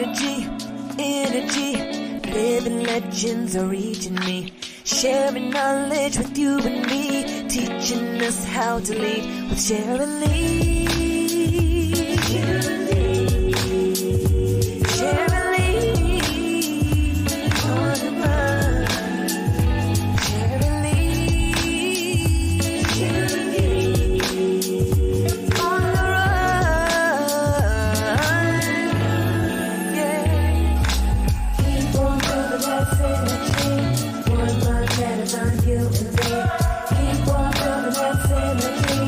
energy. Living legends are reaching me. Sharing knowledge with you and me. Teaching us how to lead with Sharon Lee. Sharon Lee. Sharon Lee. On the run. Sharon Lee. Sharon Lee. On the run. Yeah. Keep on building that synergy. One blood matters on you and me. Keep on building that synergy.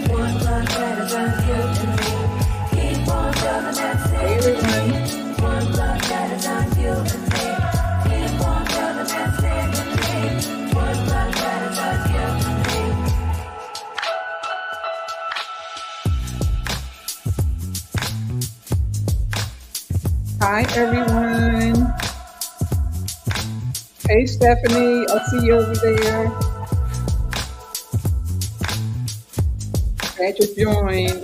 One blood matters on you and me. Keep on building that synergy. One blood matters on you and me. Keep on building that synergy. One blood matters on you and me. Hi, everyone. Hey, Stephanie. I see you over there. Glad you joined.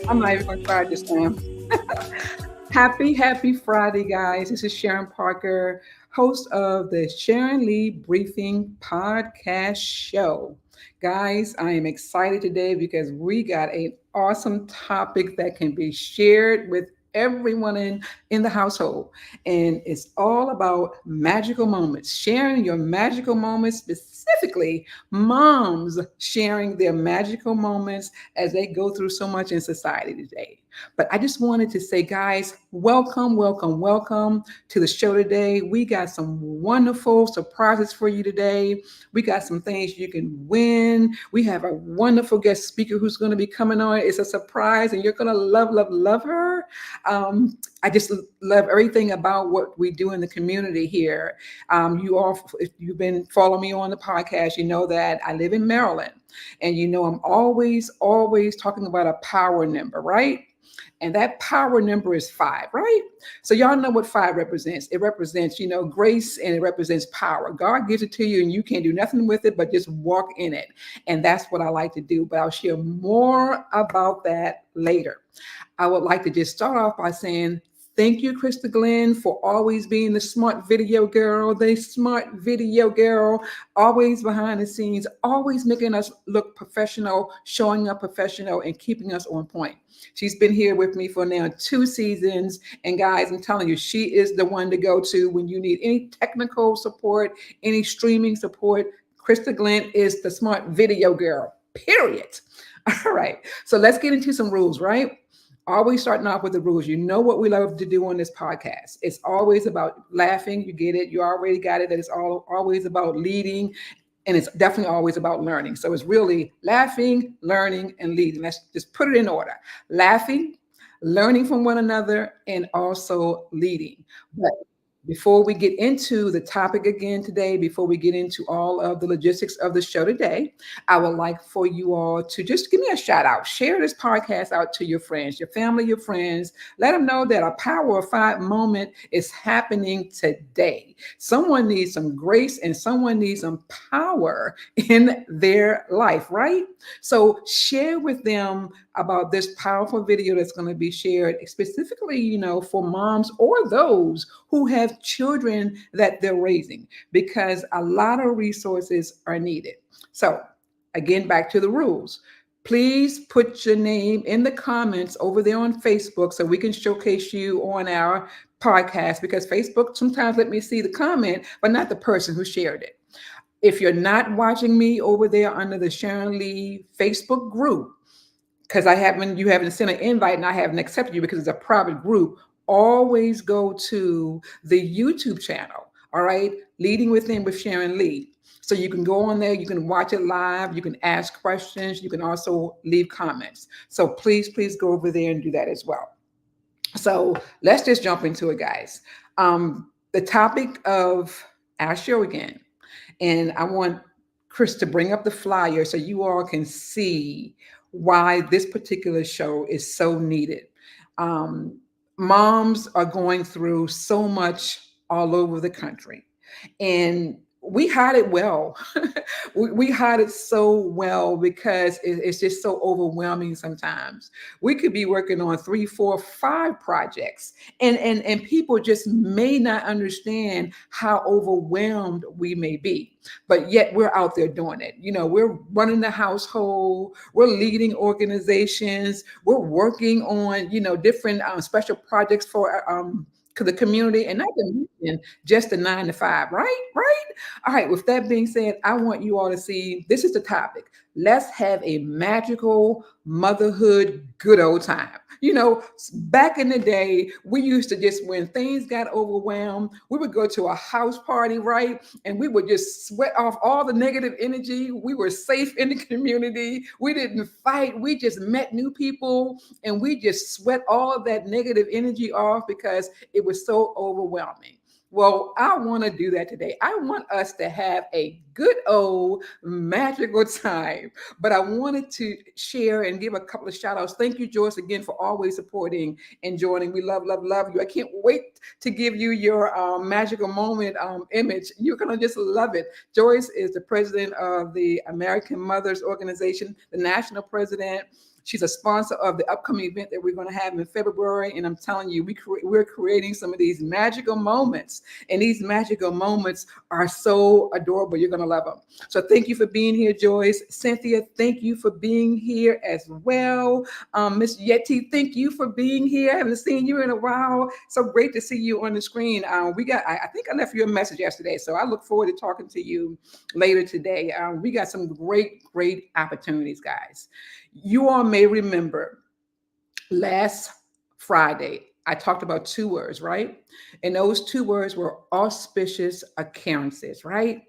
I'm not even going to try this time. Happy Friday, guys. This is Sharon Parker, host of the Sharon Lee Briefing Podcast Show. Guys, I am excited today because we got an awesome topic that can be shared with everyone in the household. And it's all about magical moments, sharing your magical moments, specifically moms sharing their magical moments as they go through so much in society today. But I just wanted to say, guys, welcome to the show today. We got some wonderful surprises for you today. We got some things you can win. We have a wonderful guest speaker who's going to be coming on. It's a surprise, and you're going to love her. I just love everything about what we do in the community here. You all, if you've been following me on the podcast, you know that I live in Maryland, and you know I'm always talking about a power number, right? And that power number is 5, right? So y'all know what 5 represents. It represents, grace, and it represents power. God gives it to you and you can't do nothing with it, but just walk in it. And that's what I like to do. But I'll share more about that later. I would like to just start off by saying, thank you, Krista Glenn, for always being the smart video girl, always behind the scenes, always making us look professional, showing up professional, and keeping us on point. She's been here with me for now 2 seasons. And guys, I'm telling you, she is the one to go to when you need any technical support, any streaming support. Krista Glenn is the smart video girl, period. All right. So let's get into some rules, right? Always starting off with the rules. You know what we love to do on this podcast. It's always about laughing. You get it. You already got it. That it's always about leading. And it's definitely always about learning. So it's really laughing, learning, and leading. Let's just put it in order. Laughing, learning from one another, and also leading. But before we get into the topic again today, before we get into all of the logistics of the show today, I would like for you all to just give me a shout out. Share this podcast out to your friends, your family, your friends. Let them know that a Power of 5 moment is happening today. Someone needs some grace and someone needs some power in their life, right? So share with them about this powerful video that's going to be shared specifically, for moms or those who have children that they're raising, because a lot of resources are needed. So again, back to the rules. Please put your name in the comments over there on Facebook so we can showcase you on our podcast, because Facebook sometimes let me see the comment, but not the person who shared it. If you're not watching me over there under the Sharon Lee Facebook group, because you haven't sent an invite and I haven't accepted you because it's a private group, always go to the YouTube channel, all right? Leading Within with Sharon Lee. So you can go on there, you can watch it live, you can ask questions, you can also leave comments. So please go over there and do that as well. So let's just jump into it, guys. The topic of our show again, and I want Chris to bring up the flyer so you all can see why this particular show is so needed. Moms are going through so much all over the country. And we hide it well. We hide it so well because it's just so overwhelming sometimes. We could be working on three, four, five projects, and people just may not understand how overwhelmed we may be. But yet we're out there doing it. We're running the household, we're leading organizations, we're working on different special projects for the community, and not to mention just the 9 to 5, right. All right, with that being said, I want you all to see this is the topic. Let's have a magical motherhood good old time. Back in the day, we used to just, when things got overwhelmed, we would go to a house party, right? And we would just sweat off all the negative energy. We were safe in the community. We didn't fight. We just met new people and we just sweat all of that negative energy off because it was so overwhelming. Well, I want to do that today. I want us to have a good old magical time. But I wanted to share and give a couple of shout outs. Thank you, Joyce, again, for always supporting and joining. We love, love, love you. I can't wait to give you your magical moment image. You're going to just love it. Joyce is the president of the American Mothers Organization, the national president. She's a sponsor of the upcoming event that we're going to have in February. And I'm telling you, we're creating some of these magical moments. And these magical moments are so adorable. You're going to love them. So thank you for being here, Joyce. Cynthia, thank you for being here as well. Miss Yeti, thank you for being here. I haven't seen you in a while. So great to see you on the screen. I think I left you a message yesterday. So I look forward to talking to you later today. We got some great, great opportunities, guys. You all may remember last Friday, I talked about two words, right? And those two words were auspicious occurrences, right?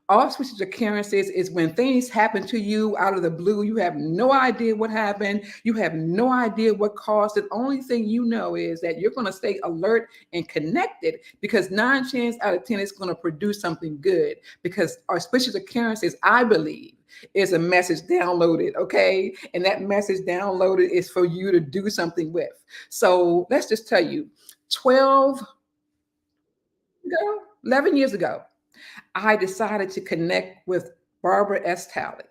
Auspicious occurrences is when things happen to you out of the blue. You have no idea what happened. You have no idea what caused it. Only thing you know is that you're going to stay alert and connected because 9 chance out of 10 it's going to produce something good. Because auspicious occurrences, I believe, is a message downloaded, okay? And that message downloaded is for you to do something with. So let's just tell you, 11 years ago, I decided to connect with Barbara S. Talley.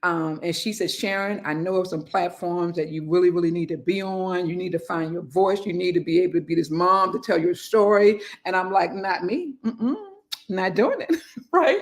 And she said, Sharon, I know of some platforms that you really, really need to be on. You need to find your voice. You need to be able to be this mom to tell your story. And I'm like, not me. Not doing it, right?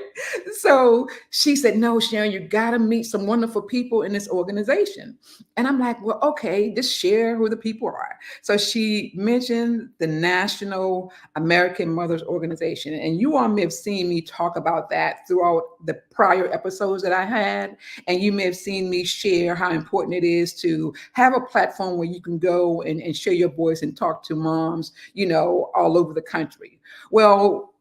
So she said, no, Sharon, you got to meet some wonderful people in this organization. And I'm like, well, okay, just share who the people are. So she mentioned the National American Mothers Organization. And you all may have seen me talk about that throughout the prior episodes that I had. And you may have seen me share how important it is to have a platform where you can go and share your voice and talk to moms, all over the country. Well,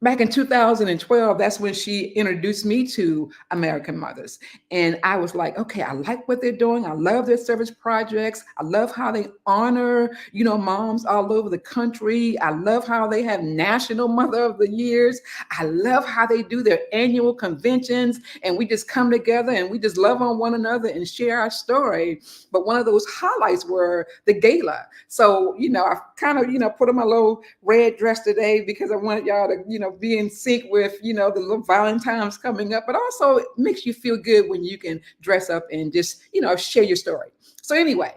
back in 2012, that's when she introduced me to American Mothers. And I was like, okay, I like what they're doing. I love their service projects. I love how they honor, moms all over the country. I love how they have National Mother of the Years. I love how they do their annual conventions and we just come together and we just love on one another and share our story. But one of those highlights were the gala. So, I kind of, put on my little red dress today because I wanted y'all to, be in sync with, the little Valentine's coming up, but also it makes you feel good when you can dress up and just, share your story. So anyway,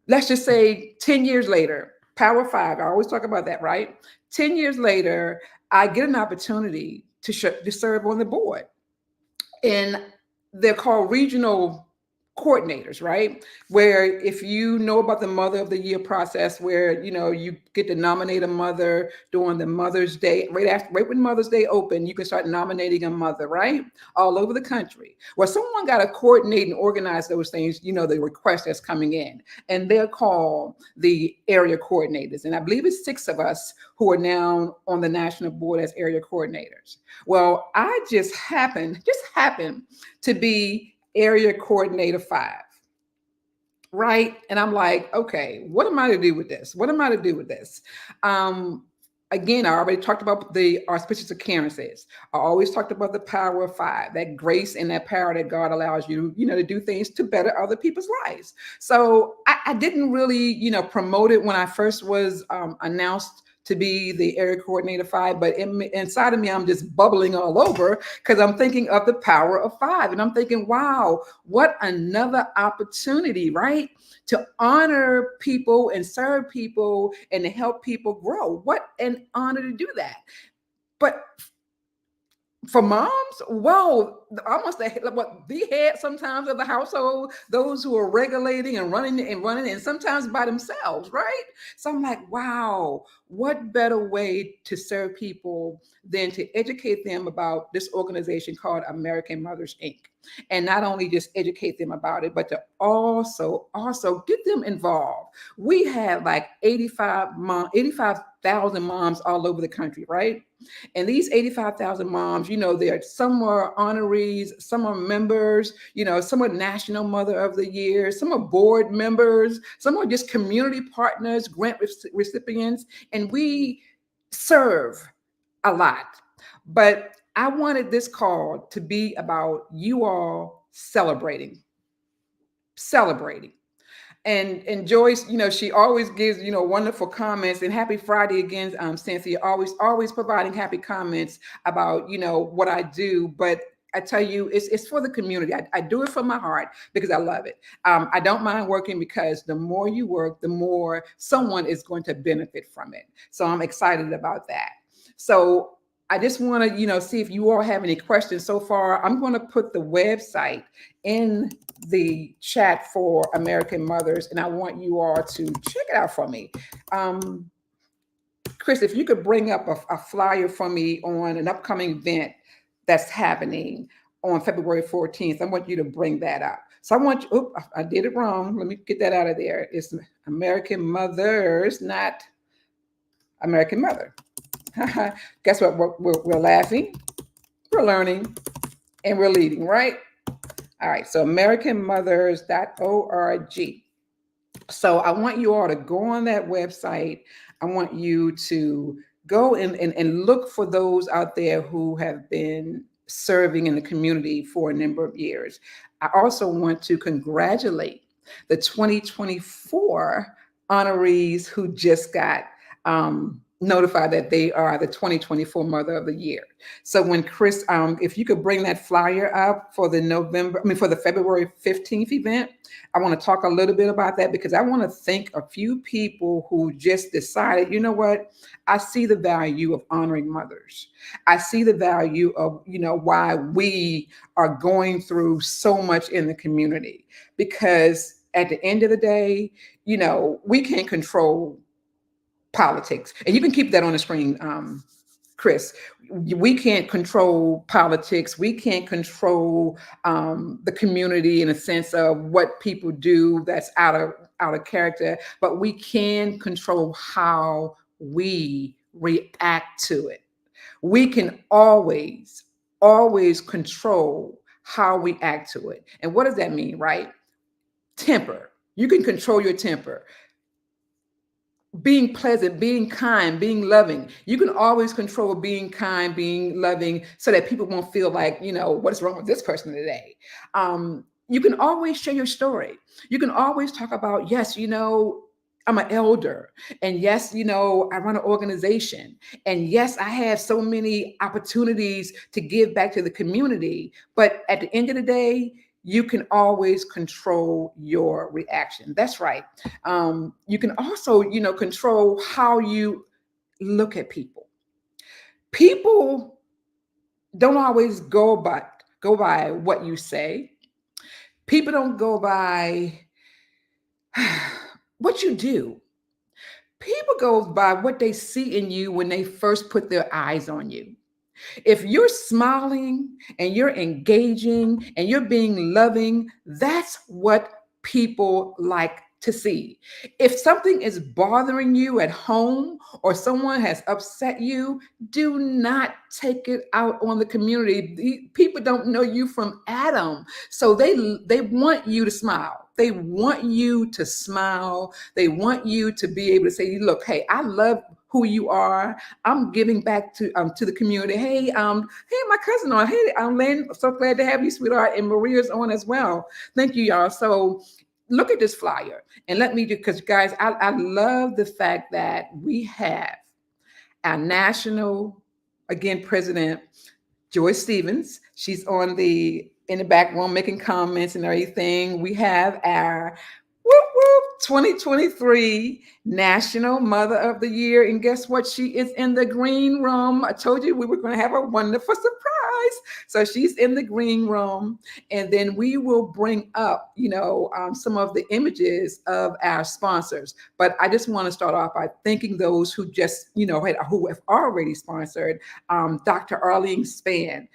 let's just say 10 years later, Power 5, I always talk about that, right? 10 years later, I get an opportunity to serve on the board. And they're called regional coordinators, right? Where if you know about the Mother of the Year process, where you get to nominate a mother during the Mother's Day, right when Mother's Day open, you can start nominating a mother, right? All over the country. Well, someone got to coordinate and organize those things, the request that's coming in. And they're called the area coordinators. And I believe it's 6 of us who are now on the national board as area coordinators. Well, I just happened to be area coordinator 5, right? And I'm like, okay, what am I to do with this? Again, I already talked about the auspicious occurrences. I always talked about the power of 5, that grace and that power that God allows you, to do things to better other people's lives. So I didn't really, promote it when I first was announced to be the area coordinator 5, but inside of me, I'm just bubbling all over because I'm thinking of the power of 5. And I'm thinking, wow, what another opportunity, right? To honor people and serve people and to help people grow. What an honor to do that. But for moms, whoa, almost the head sometimes of the household, those who are regulating and running, and sometimes by themselves, right? So I'm like, wow, what better way to serve people than to educate them about this organization called American Mothers Inc. And not only just educate them about it, but to also get them involved. We have like 85,000 moms all over the country, right? And these 85,000 moms, they're some are honorees, some are members, some are National Mother of the Year, some are board members, some are just community partners, grant recipients, and we serve a lot. But I wanted this call to be about you all celebrating. And Joyce, she always gives, wonderful comments. And happy Friday again, Cynthia, always providing happy comments about, what I do. But I tell you, it's for the community. I do it from my heart because I love it. I don't mind working because the more you work, the more someone is going to benefit from it. So I'm excited about that. So I just want to, see if you all have any questions so far. I'm going to put the website in the chat for American Mothers, and I want you all to check it out for me. Chris, if you could bring up a flyer for me on an upcoming event that's happening on February 14th, I want you to bring that up. So I want you, I did it wrong. Let me get that out of there. It's American Mothers, not American Mother. Guess what? We're laughing, we're learning, and we're leading, right? All right, so AmericanMothers.org. So I want you all to go on that website. I want you to go and look for those out there who have been serving in the community for a number of years. I also want to congratulate the 2024 honorees who just got notified that they are the 2024 Mother of the Year. So when Chris, if you could bring that flyer up for for the February 15th event, I want to talk a little bit about that because I want to thank a few people who just decided, you know what, I see the value of honoring mothers. I see the value of, why we are going through so much in the community, because at the end of the day, we can't control politics. And you can keep that on the screen, Chris. We can't control politics. We can't control the community in a sense of what people do that's out of character, but we can control how we react to it. We can always control how we act to it. And what does that mean, right? Temper. You can control your temper. Being pleasant, being kind, being loving. You can always control being kind, being loving, so that people won't feel like, what's wrong with this person today. You can always share your story. You can always talk about, yes, I'm an elder. And yes, I run an organization. And yes, I have so many opportunities to give back to the community. But at the end of the day, you can always control your reaction. That's right. You can also, control how you look at people. People don't always go by what you say. People don't go by what you do. People go by what they see in you when they first put their eyes on you. If you're smiling and you're engaging and you're being loving, that's what people like to see. If something is bothering you at home or someone has upset you, do not take it out on the community. People don't know you from Adam. So they want you to smile. They want you to smile. They want you to be able to say, look, hey, I love who you are. I'm giving back to the community. Hey, my cousin on. Hey, Lynn, so glad to have you, sweetheart. And Maria's on as well. Thank you, y'all. So look at this flyer and let me do, because guys, I love the fact that we have our national, again, president, Joyce Stevens. She's on the in the back room making comments and everything. We have our whoop whoop 2023 National Mother of the Year. And guess what? She is in the green room. I told you we were going to have a wonderful surprise. So she's in the green room. And then we will bring up, some of the images of our sponsors. But I just want to start off by thanking those who just, who have already sponsored. Dr. Arlene Span,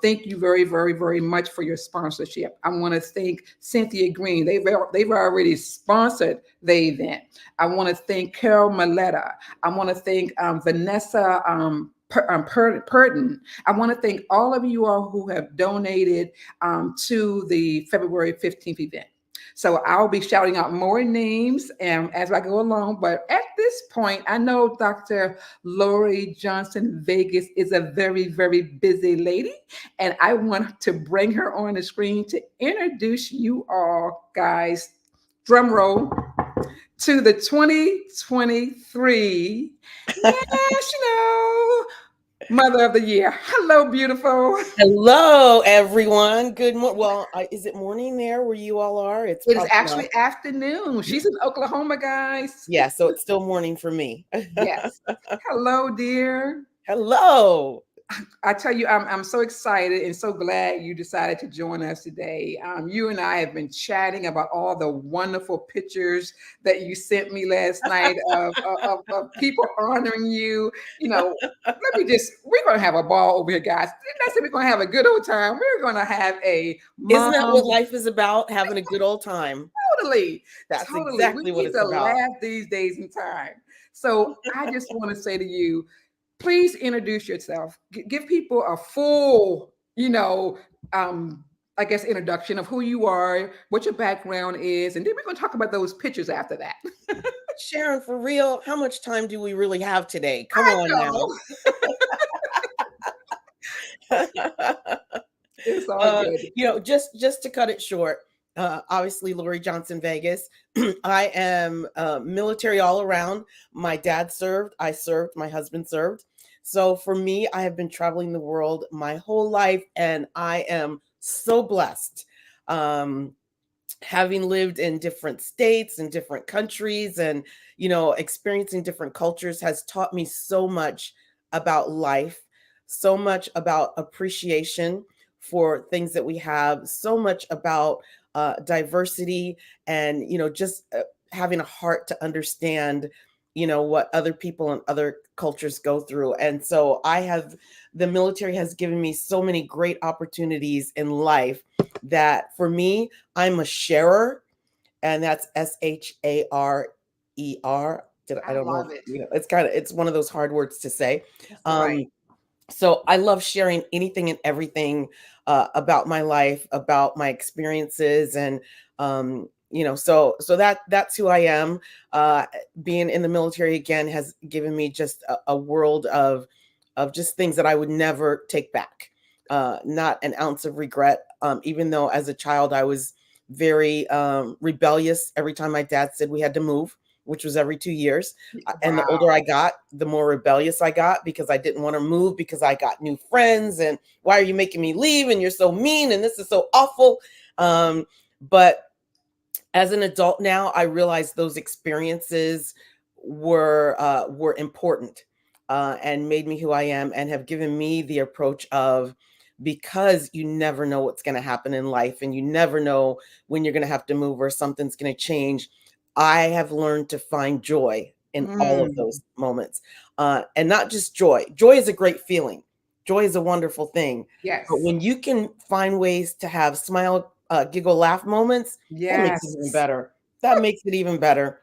thank you very, very, very much for your sponsorship. I want to thank Cynthia Green. They've already sponsored the event. I want to thank Carol Maletta. I want to thank Vanessa Purton. I want to thank all of you all who have donated to the February 15th event. So I'll be shouting out more names as I go along. But at this point, I know Dr. Lori Johnson Vegas is a very, very busy lady. And I want to bring her on the screen to introduce you all, guys, drum roll, to the 2023 National Mother of the Year. Hello, beautiful. Hello, everyone. Good morning. Well, is it morning there where you all are? It is actually afternoon. She's in Oklahoma, guys. Yeah, so it's still morning for me. Yes. Hello, dear. Hello. I tell you, I'm so excited and so glad you decided to join us today. You and I have been chatting about all the wonderful pictures that you sent me last night of people honoring you. We're going to have a ball over here, guys. That's it. We're going to have a good old time. We're going to have a Isn't that what life is about? Having a good old time. Totally. That's exactly what it's about. We need to laugh these days and time. So I just want to say to you, please introduce yourself. Give people a full, introduction of who you are, what your background is, and then we're going to talk about those pictures after that. Sharon, for real, how much time do we really have today? Come on now. It's all good. Just to cut it short, obviously, Lori Johnson Vegas. I am military all around. My dad served, I served, my husband served. So for me, I have been traveling the world my whole life, and I am so blessed. Having lived in different states and different countries and, experiencing different cultures has taught me so much about life, so much about appreciation for things that we have, so much about diversity and, just having a heart to understand, what other people and other cultures go through. And so the military has given me so many great opportunities in life that for me, I'm a sharer, and that's SHARER. I don't know. It's one of those hard words to say. Right. So I love sharing anything and everything about my life, about my experiences, and so that's who I am. Being in the military again has given me just a world of just things that I would never take back. Not an ounce of regret. Even though as a child I was very rebellious every time my dad said we had to move, which was every 2 years. Wow. And the older I got, the more rebellious I got because I didn't want to move because I got new friends and why are you making me leave? And you're so mean and this is so awful. But as an adult now, I realize those experiences were important and made me who I am and have given me the approach of, because you never know what's going to happen in life and you never know when you're going to have to move or something's going to change. I have learned to find joy in all of those moments. And not just joy. Joy is a great feeling. Joy is a wonderful thing. Yes. But when you can find ways to have smile, giggle, laugh moments, that makes it even better. That makes it even better.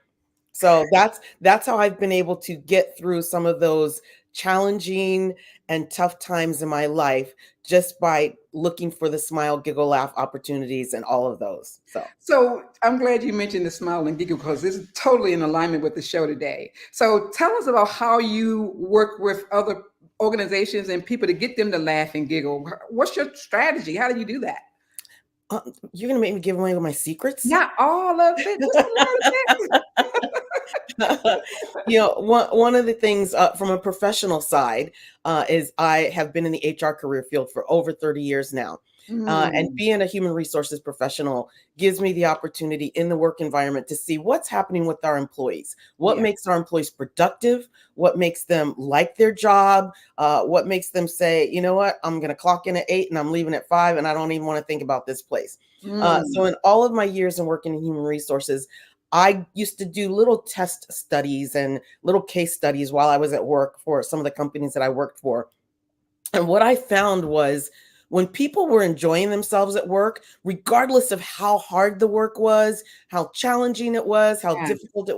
So that's how I've been able to get through some of those challenging and tough times in my life just by looking for the smile, giggle, laugh opportunities and all of those. So I'm glad you mentioned the smile and giggle because this is totally in alignment with the show today. So tell us about how you work with other organizations and people to get them to laugh and giggle. What's your strategy? How do you do that? You're going to make me give away my secrets? Not all of it. Just a lot of it. One of the things from a professional side is I have been in the HR career field for over 30 years now. And Mm, being a human resources professional gives me the opportunity in the work environment to see what's happening with our employees, what yeah. makes our employees productive, what makes them like their job, what makes them say, you know what, I'm going to clock in at 8 and I'm leaving at 5 and I don't even want to think about this place. So Mm, in all of my years in working in human resources, I used to do little test studies and little case studies while I was at work for some of the companies that I worked for. And what I found was when people were enjoying themselves at work, regardless of how hard the work was, how challenging it was, how yeah. difficult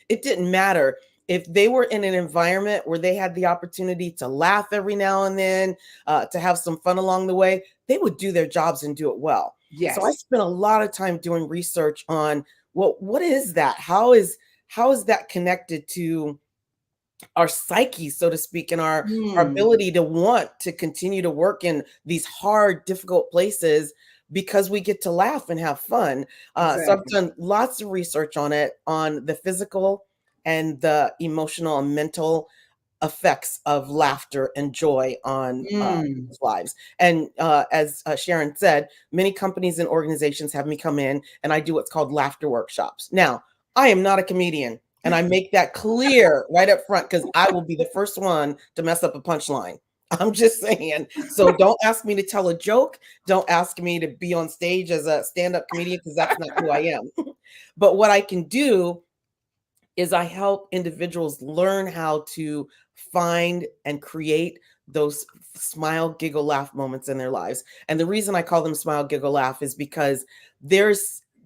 it didn't matter. If they were in an environment where they had the opportunity to laugh every now and then, to have some fun along the way, they would do their jobs and do it well. So I Yes. spent a lot of time doing research on, well, what is that? How is that connected to our psyche, so to speak, and our Mm, ability to want to continue to work in these hard, difficult places because we get to laugh and have fun. So I've exactly. done lots of research on it, on the physical and the emotional and mental effects of laughter and joy on Mm, people's lives. And as Sharon said, many companies and organizations have me come in and I do what's called laughter workshops. Now, I am not a comedian. And I make that clear right up front because I will be the first one to mess up a punchline. I'm just saying. So don't ask me to tell a joke. Don't ask me to be on stage as a stand-up comedian because that's not who I am. But what I can do is I help individuals learn how to find and create those smile, giggle, laugh moments in their lives. And the reason I call them smile, giggle, laugh is because there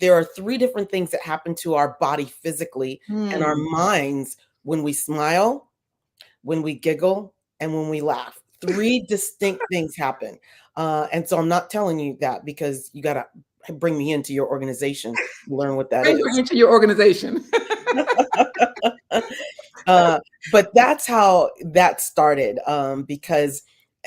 are three different things that happen to our body physically and our mm. minds when we smile, when we giggle, and when we laugh. Three distinct things happen. And so I'm not telling you that because you got to bring me into your organization to learn what that Bring her is. into your organization. But that's how that started, because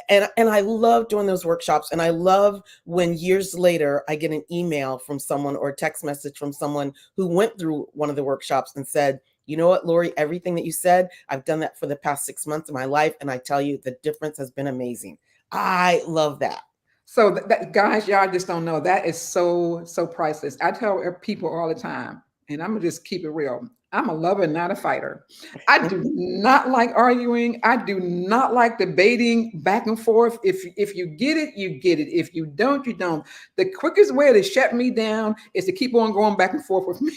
and I love doing those workshops, and I love when years later I get an email from someone or a text message from someone who went through one of the workshops and said, you know what, Lori, everything that you said, I've done that for the past 6 months of my life, and I tell you the difference has been amazing. I love that. So guys, y'all just don't know. That is so priceless. I tell people all the time, and I'm gonna just keep it real. I'm a lover, not a fighter. I do not like arguing. I do not like debating back and forth. If you get it, you get it. If you don't, you don't. The quickest way to shut me down is to keep on going back and forth with me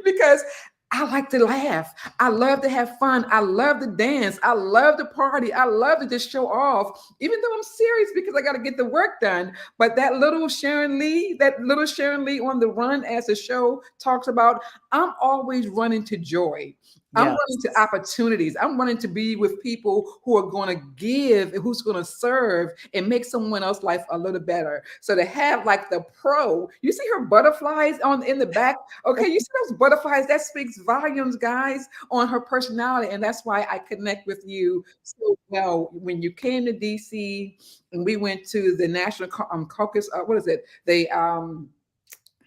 because I like to laugh. I love to have fun. I love to dance. I love to party. I love to just show off, even though I'm serious because I got to get the work done. But that little Sharon Lee on the run, as the show talks about, I'm always running to joy. I'm Yeah. running to opportunities. I'm running to be with people who are going to give, and who's going to serve and make someone else's life a little better. So to have like the pro, you see her butterflies on in the back. Okay, you see those butterflies? That speaks volumes, guys, on her personality, and that's why I connect with you so well. When you came to DC, and we went to the National Caucus, what is it?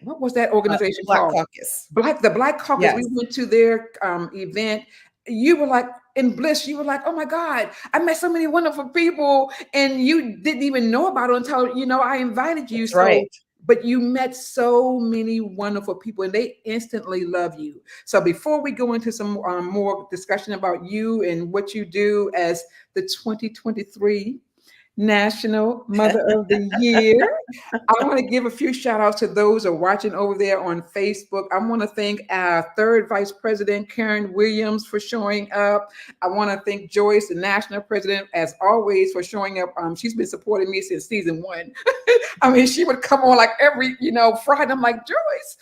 What was that The organization Black called? Caucus. The Black Caucus. We Yes, went to their event. You were like in bliss. You were like, "Oh my God, I met so many wonderful people," and you didn't even know about it until I invited you. that's right. So, but you met so many wonderful people, and they instantly love you. So, before we go into some more discussion about you and what you do as the 2023 National Mother of the Year, I want to give a few shout outs to those who are watching over there on Facebook. I want to thank our third Vice President, Karen Williams, for showing up. I want to thank Joyce, the National President, as always, for showing up. She's been supporting me since season one. I mean, she would come on like every, Friday. I'm like, Joyce.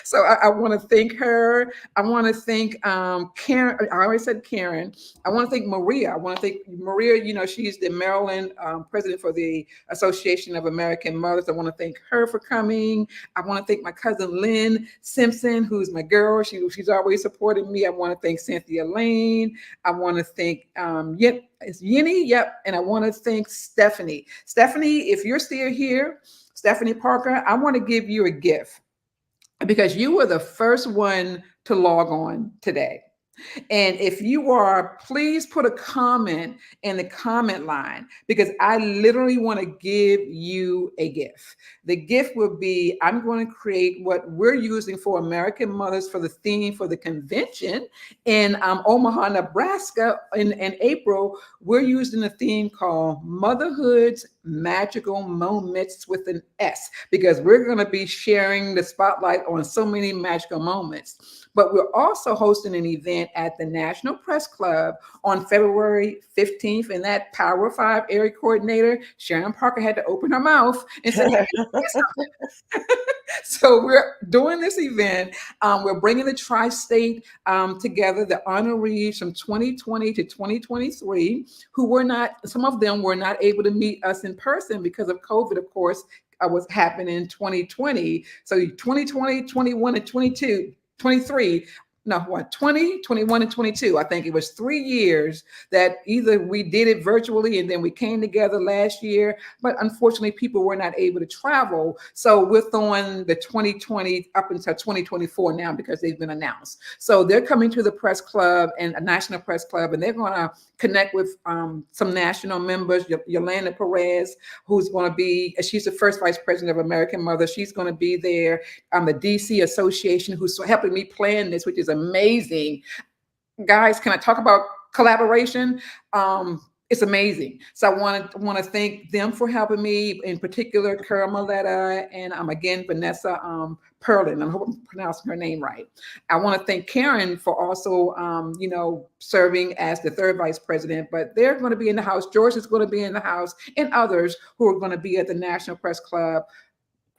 So I want to thank her. I want to thank Karen. I already said Karen. I want to thank Maria. I want to thank Maria. She's the Maryland president for the Association of American Mothers. I want to thank her for coming. I want to thank my cousin Lynn Simpson, who's my girl. She's always supporting me. I want to thank Cynthia Lane. I want to thank it's Yinny. Yep. And I want to thank Stephanie. Stephanie, if you're still here, Stephanie Parker, I want to give you a gift because you were the first one to log on today. And if you are, please put a comment in the comment line because I literally want to give you a gift. The gift will be I'm going to create what we're using for American Mothers for the theme for the convention in Omaha, Nebraska in April. We're using a theme called Motherhood's Magical Moments with an S because we're going to be sharing the spotlight on so many magical moments. But we're also hosting an event at the National Press Club on February 15th. And that Power 5 area coordinator, Sharon Parker, had to open her mouth and say, hey, so we're doing this event. We're bringing the tri-state together, the honorees from 2020 to 2023, who were not, some of them were not able to meet us in person because of COVID, of course, was happening in 2020. So 2020, 21, and 22. 23 no what 20 21 and 22. I think it was 3 years that either we did it virtually and then we came together last year, but unfortunately people were not able to travel, so we're throwing the 2020 up until 2024 now because they've been announced. So they're coming to the press club and a national press club, and they're going to connect with some national members. Yolanda Perez, who's going to be, she's the first vice president of American Mother, she's going to be there. The DC Association, who's helping me plan this, which is amazing. Guys, can I talk about collaboration? It's amazing. So I want to thank them for helping me, in particular, Cara Maletta and again, Vanessa Perlin. I hope I'm pronouncing her name right. I want to thank Karen for also, serving as the third vice president, but they're going to be in the house. George is going to be in the house, and others who are going to be at the National Press Club.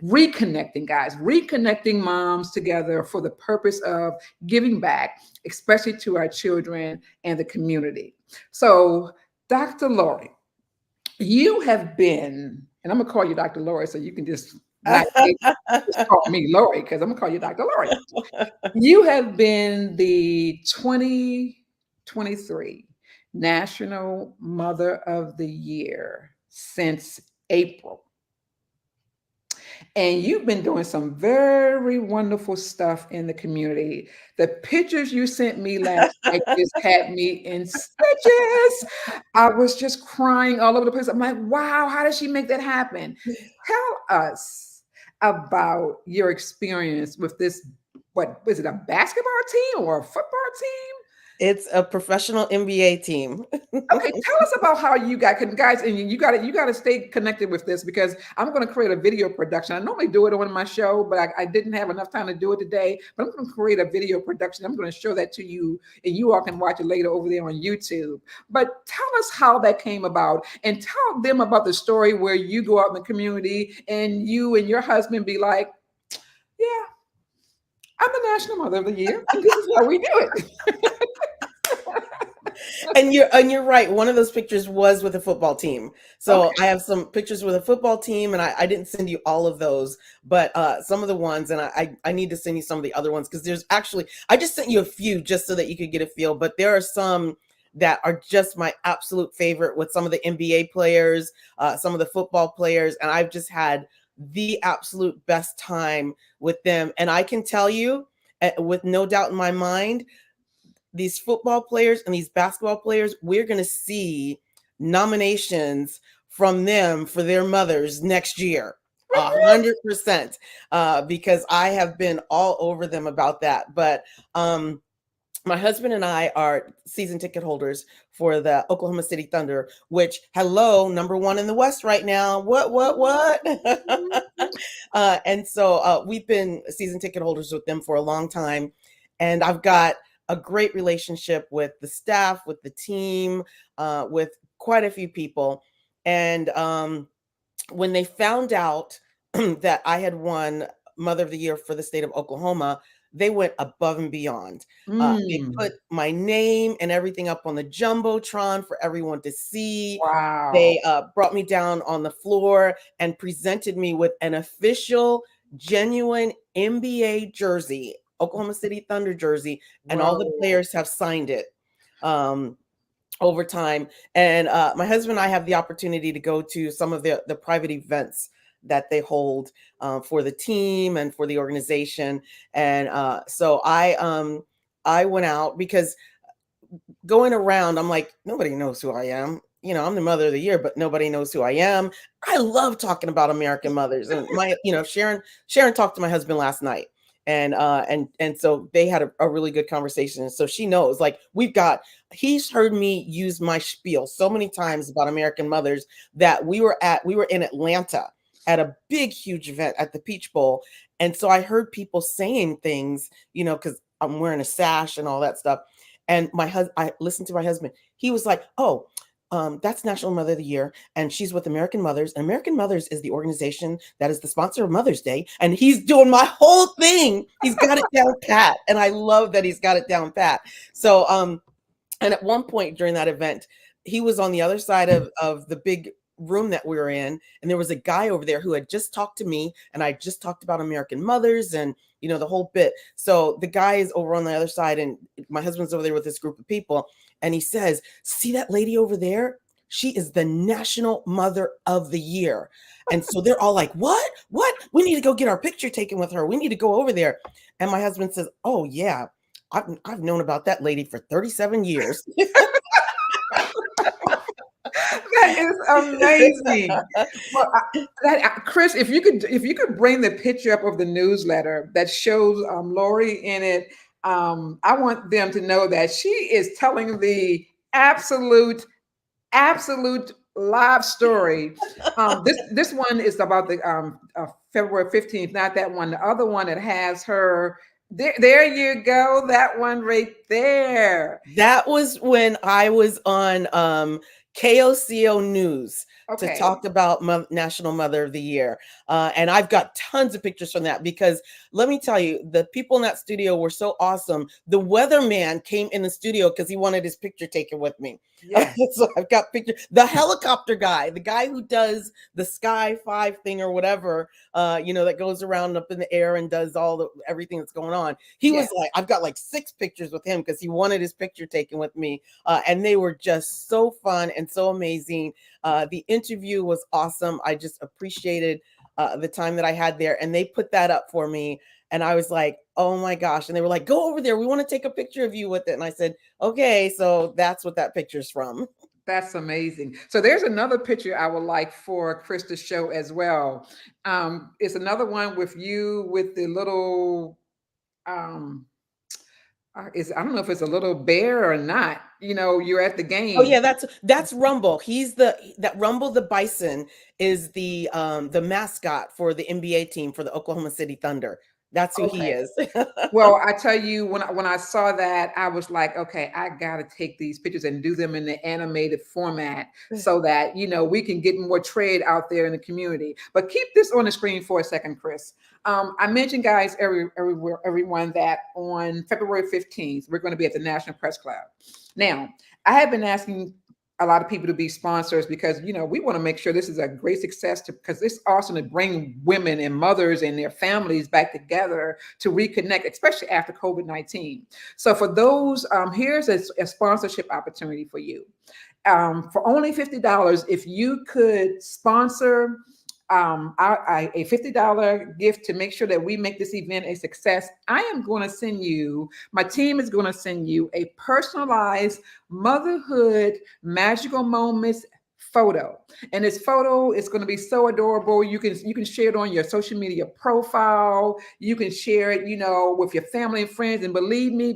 Reconnecting moms together for the purpose of giving back, especially to our children and the community. So, Dr. Lori, you have been, and I'm gonna call you Dr. Lori, so you can just not just call me Lori, because I'm gonna call you Dr. Lori. You have been the 2023 National Mother of the Year since April. And you've been doing some very wonderful stuff in the community. The pictures you sent me last night just had me in stitches. I was just crying all over the place. I'm like, wow, how did she make that happen? Tell us about your experience with this. What is it, a basketball team or a football team? It's a professional NBA team. Okay, tell us about how you got, guys, and you got to stay connected with this because I'm going to create a video production. I normally do it on my show, but I didn't have enough time to do it today. But I'm going to create a video production. I'm going to show that to you, and you all can watch it later over there on YouTube. But tell us how that came about, and tell them about the story where you go out in the community and you and your husband be like, "Yeah, I'm the National Mother of the Year, and this is how we do it." And you're right. One of those pictures was with a football team. So okay. I have some pictures with a football team, and I didn't send you all of those, but some of the ones, and I need to send you some of the other ones because there's actually, I just sent you a few just so that you could get a feel, but there are some that are just my absolute favorite with some of the NBA players, some of the football players, and I've just had the absolute best time with them. And I can tell you with no doubt in my mind, these football players and these basketball players, we're going to see nominations from them for their mothers next year, 100%, because I have been all over them about that. But my husband and I are season ticket holders for the Oklahoma City Thunder, which, hello, #1 in the West right now. What? And so we've been season ticket holders with them for a long time. And I've got a great relationship with the staff, with the team, with quite a few people. And when they found out that I had won Mother of the Year for the state of Oklahoma, they went above and beyond. They put my name and everything up on the Jumbotron for everyone to see. Wow. They brought me down on the floor and presented me with an official, genuine NBA jersey, Oklahoma City Thunder jersey, and all the players have signed it over time. And my husband and I have the opportunity to go to some of the private events that they hold for the team and for the organization. And so I went out because going around, I'm like, nobody knows who I am. I'm the mother of the year, but nobody knows who I am. I love talking about American mothers. And Sharon talked to my husband last night. And so they had a really good conversation. And so she knows, like, he's heard me use my spiel so many times about American mothers that we were in Atlanta at a big, huge event at the Peach Bowl. And so I heard people saying things, because I'm wearing a sash and all that stuff. And I listened to my husband. He was like, "Oh, that's National Mother of the Year, and she's with American Mothers. And American Mothers is the organization that is the sponsor of Mother's Day." And he's doing my whole thing. He's got it down pat, and I love that he's got it down pat. So, and at one point during that event, he was on the other side of the big room that we were in, and there was a guy over there who had just talked to me, and I just talked about American mothers and the whole bit. So the guy is over on the other side, and my husband's over there with this group of people, and he says, "See that lady over there? She is the National Mother of the Year." And so they're all like, "What? We need to go get our picture taken with her. We need to go over there." And my husband says, "Oh yeah, I've known about that lady for 37 years." That is amazing. Well, Chris, if you could bring the picture up of the newsletter that shows Lori in it, I want them to know that she is telling the absolute live story. This one is about the February 15th, not that one. The other one that has her. There you go. That one right there. That was when I was on KOCO News to talk about National Mother of the Year. And I've got tons of pictures from that because let me tell you, the people in that studio were so awesome. The weatherman came in the studio because he wanted his picture taken with me. Yes. So I've got pictures. The helicopter guy, the guy who does the Sky 5 thing or whatever, that goes around up in the air and does everything that's going on. He was like, I've got like 6 pictures with him because he wanted his picture taken with me. And they were just so fun and so amazing. The interview was awesome. I just appreciated the time that I had there, and they put that up for me. And I was like, oh my gosh. And they were like, "Go over there. We want to take a picture of you with it." And I said, okay. So that's what that picture's from. That's amazing. So there's another picture I would like for Chris to show as well. It's another one with you with the little, I don't know if it's a little bear or not. You're at the game. Oh yeah, that's Rumble. That Rumble the Bison is the mascot for the NBA team for the Oklahoma City Thunder. That's who he is. Well, I tell you, when I saw that, I was like, okay, I got to take these pictures and do them in the animated format so that, we can get more trade out there in the community. But keep this on the screen for a second, Chris. I mentioned, guys, everyone, that on February 15th, we're going to be at the National Press Club. Now, I have been asking a lot of people to be sponsors because, we want to make sure this is a great success because it's awesome to bring women and mothers and their families back together to reconnect, especially after COVID-19. So for those, here's a sponsorship opportunity for you. For only $50, if you could sponsor a $50 gift to make sure that we make this event a success, I am going to send you, my team is going to send you a personalized motherhood magical moments photo. And this photo is going to be so adorable. You can share it on your social media profile. You can share it, with your family and friends. And believe me,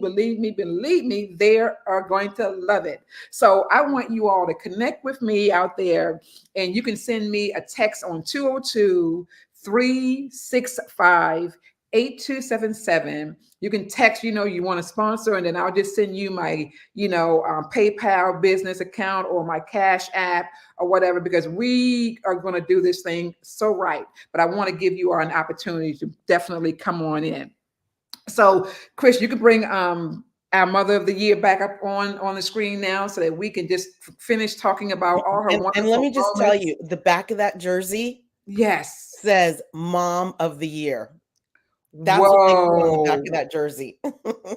they are going to love it. So I want you all to connect with me out there, and you can send me a text on 202-365-8277. You can text, you want to sponsor, and then I'll just send you my, PayPal business account or my Cash App or whatever, because we are going to do this thing so right. But I want to give you all an opportunity to definitely come on in. So, Chris, you can bring our Mother of the Year back up on the screen now so that we can just finish talking about all her wonderful And let me just moments. tell you, the back of that jersey, yes, says Mom of the Year. That's what they put on the back Whoa. of that jersey.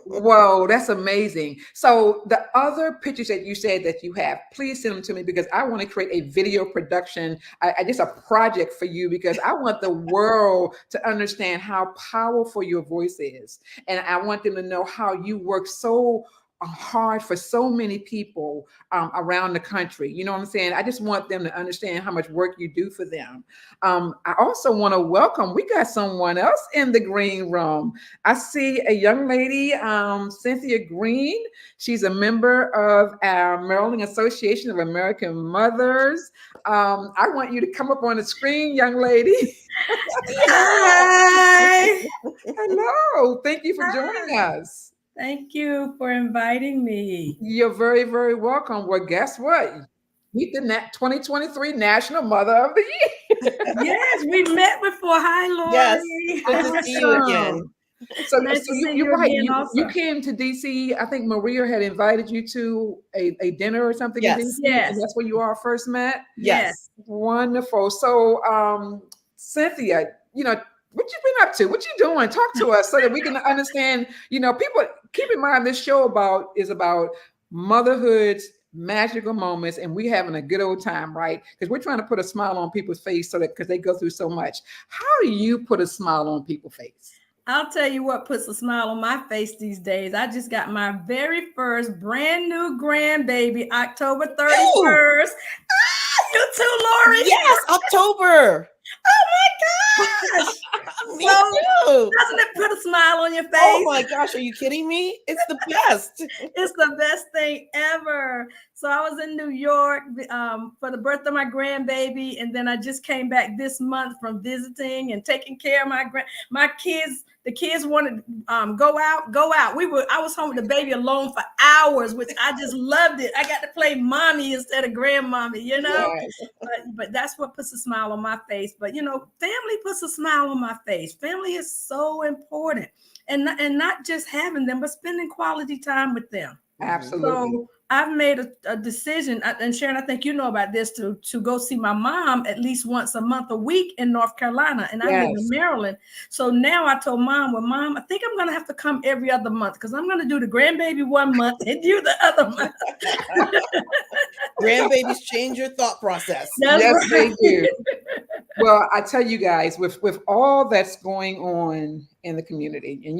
Whoa, that's amazing. So the other pictures that you said that you have, please send them to me because I want to create a video production. I just a project for you because I want the world to understand how powerful your voice is. And I want them to know how you work so hard for so many people around the country. You know what I'm saying? I just want them to understand how much work you do for them. I also want to welcome, we got someone else in the green room. I see a young lady, Cynthia Green. She's a member of our Maryland Association of American Mothers. I want you to come up on the screen, young lady. Hi. Hello. Thank you for joining us. Thank you for inviting me. You're very, very welcome. Well, guess what? Meet the 2023 National Mother of the Year. Yes, we met before. Hi, Yes, Lori. good to see you again. So, Nice so to see you're you right. again You also. came to DC. I think Maria had invited you to a dinner or something in Yes. DC, Yes. and that's where you all first met. Yes. Wonderful. So, Cynthia, what you been up to? What you doing? Talk to us so that we can understand. People keep in mind this show is about motherhood's magical moments, and we having a good old time, right? Because we're trying to put a smile on people's face so that because they go through so much. How do you put a smile on people's face? I'll tell you what puts a smile on my face these days. I just got my very first brand new grandbaby, October 31st. You too, Lori. Yes, October. Oh my gosh. Me So, too. doesn't it put a smile on your face? Oh my gosh, are you kidding me? It's the best. It's the best thing ever. So I was in New York for the birth of my grandbaby, and then I just came back this month from visiting and taking care of my kids. The kids wanted go out. I was home with the baby alone for hours, which I just loved it. I got to play mommy instead of grandmommy, Yes. But that's what puts a smile on my face. But family puts a smile on my face. Family is so important, and not just having them, but spending quality time with them. Absolutely. So I've made a decision, and Sharon, I think you know about this, to go see my mom at least once a month, a week in North Carolina, and I live in Maryland. So now I told Mom, well, Mom, I think I'm going to have to come every other month because I'm going to do the grandbaby one month and you the other month. Grandbabies change your thought process. That's Yes, right. they do. Well, I tell you guys, with all that's going on in the community, and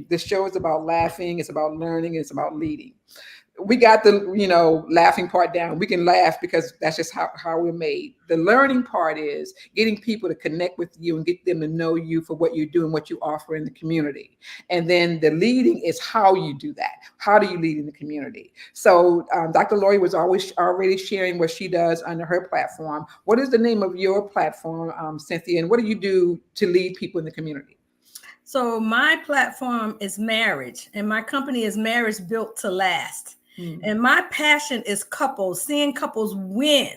the show is about laughing, it's about learning, it's about leading. We got the laughing part down. We can laugh because that's just how we're made. The learning part is getting people to connect with you and get them to know you for what you do and what you offer in the community. And then the leading is how you do that. How do you lead in the community? So Dr. Lori was already sharing what she does under her platform. What is the name of your platform, Cynthia, and what do you do to lead people in the community? So my platform is marriage, and my company is Marriage Built to Last. And my passion is couples, seeing couples win.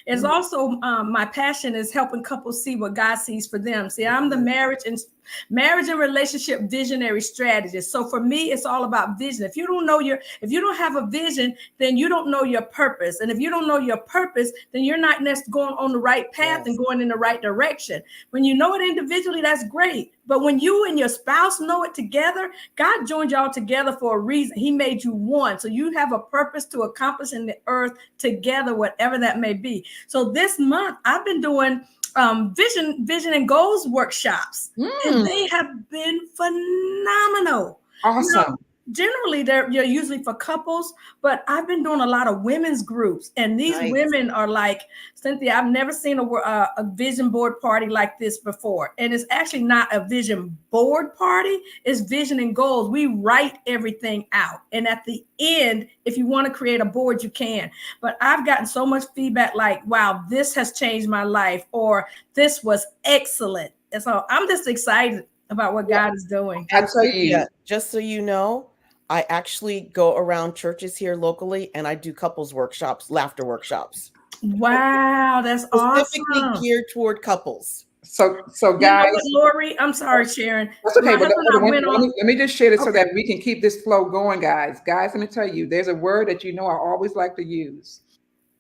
It's also my passion is helping couples see what God sees for them. See, I'm the marriage and relationship visionary strategist. So for me, it's all about vision. If you don't have a vision, then you don't know your purpose. And if you don't know your purpose, then you're not going on the right path and going in the right direction. When you know it individually, that's great. But when you and your spouse know it together, God joined y'all together for a reason. He made you one. So you have a purpose to accomplish in the earth together, whatever that may be. So this month I've been doing vision and goals workshops, and they have been phenomenal. Awesome. Generally, they're usually for couples, but I've been doing a lot of women's groups, and these women are like, Cynthia, I've never seen a vision board party like this before. And it's actually not a vision board party, it's vision and goals. We write everything out. And at the end, if you want to create a board, you can. But I've gotten so much feedback like, wow, this has changed my life, or this was excellent. And so I'm just excited about what God is doing. I tell you, just so you know, I actually go around churches here locally and I do couples workshops, laughter workshops. Wow, that's specifically awesome. Geared toward couples. So guys, Lori, I'm sorry, Sharon. That's okay, but let me just share this so that we can keep this flow going, guys. Guys, let me tell you, there's a word that I always like to use.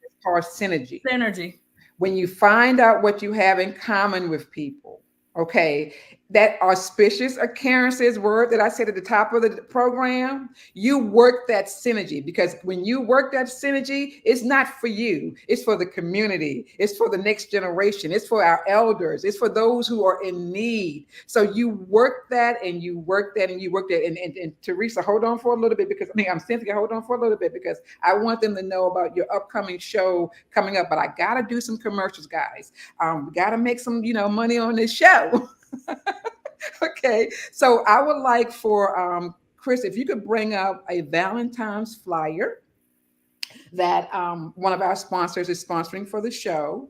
It's called synergy. Synergy. When you find out what you have in common with people, okay, that auspicious occurrences word that I said at the top of the program, you work that synergy, because when you work that synergy, it's not for you, it's for the community, it's for the next generation, it's for our elders, it's for those who are in need. So you work that and you work that and you work that. And Teresa, hold on for a little bit, because I'm Cynthia, hold on for a little bit, because I want them to know about your upcoming show coming up. But I got to do some commercials, guys. We got to make some, money on this show. Okay, so I would like for Chris, if you could bring up a Valentine's flyer that one of our sponsors is sponsoring for the show.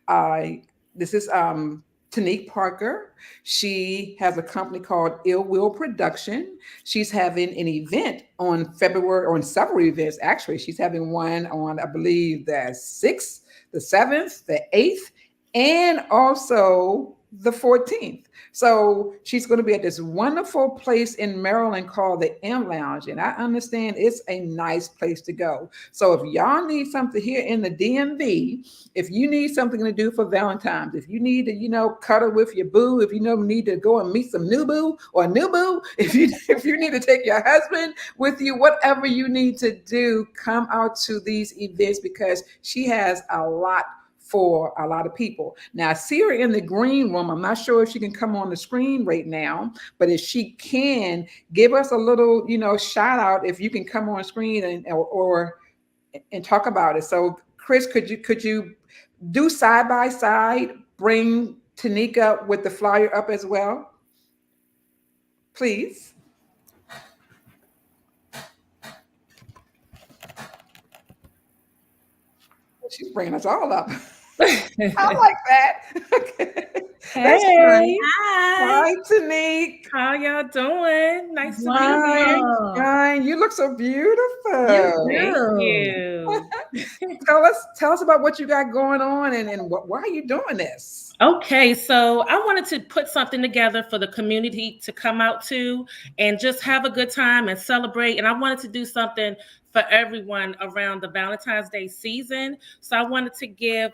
Uh, this is Tanique Parker. She has a company called Ill Will Production. She's having an event on February, or on several events actually. She's having one on, I believe, the 6th, the 7th, the 8th, and also the 14th. So she's going to be at this wonderful place in Maryland called the M Lounge. And I understand it's a nice place to go. So if y'all need something here in the DMV, if you need something to do for Valentine's, if you need to, cuddle with your boo, if you need to go and meet some new boo or new boo, if you need to take your husband with you, whatever you need to do, come out to these events, because she has a lot for a lot of people. Now, I see her in the green room. I'm not sure if she can come on the screen right now, but if she can, give us a little, shout out if you can come on screen and talk about it. So, Chris, could you do side by side, bring Tanika with the flyer up as well, please? She's bringing us all up. I like that. Okay. That's Hey, Hi. Hi, Tanique. how y'all doing? Nice to Wow. Fine. You look so beautiful. meet You you. Thank you. Tell us about what you got going on, and why are you doing this? Okay, so I wanted to put something together for the community to come out to and just have a good time and celebrate. And I wanted to do something for everyone around the Valentine's Day season. So I wanted to give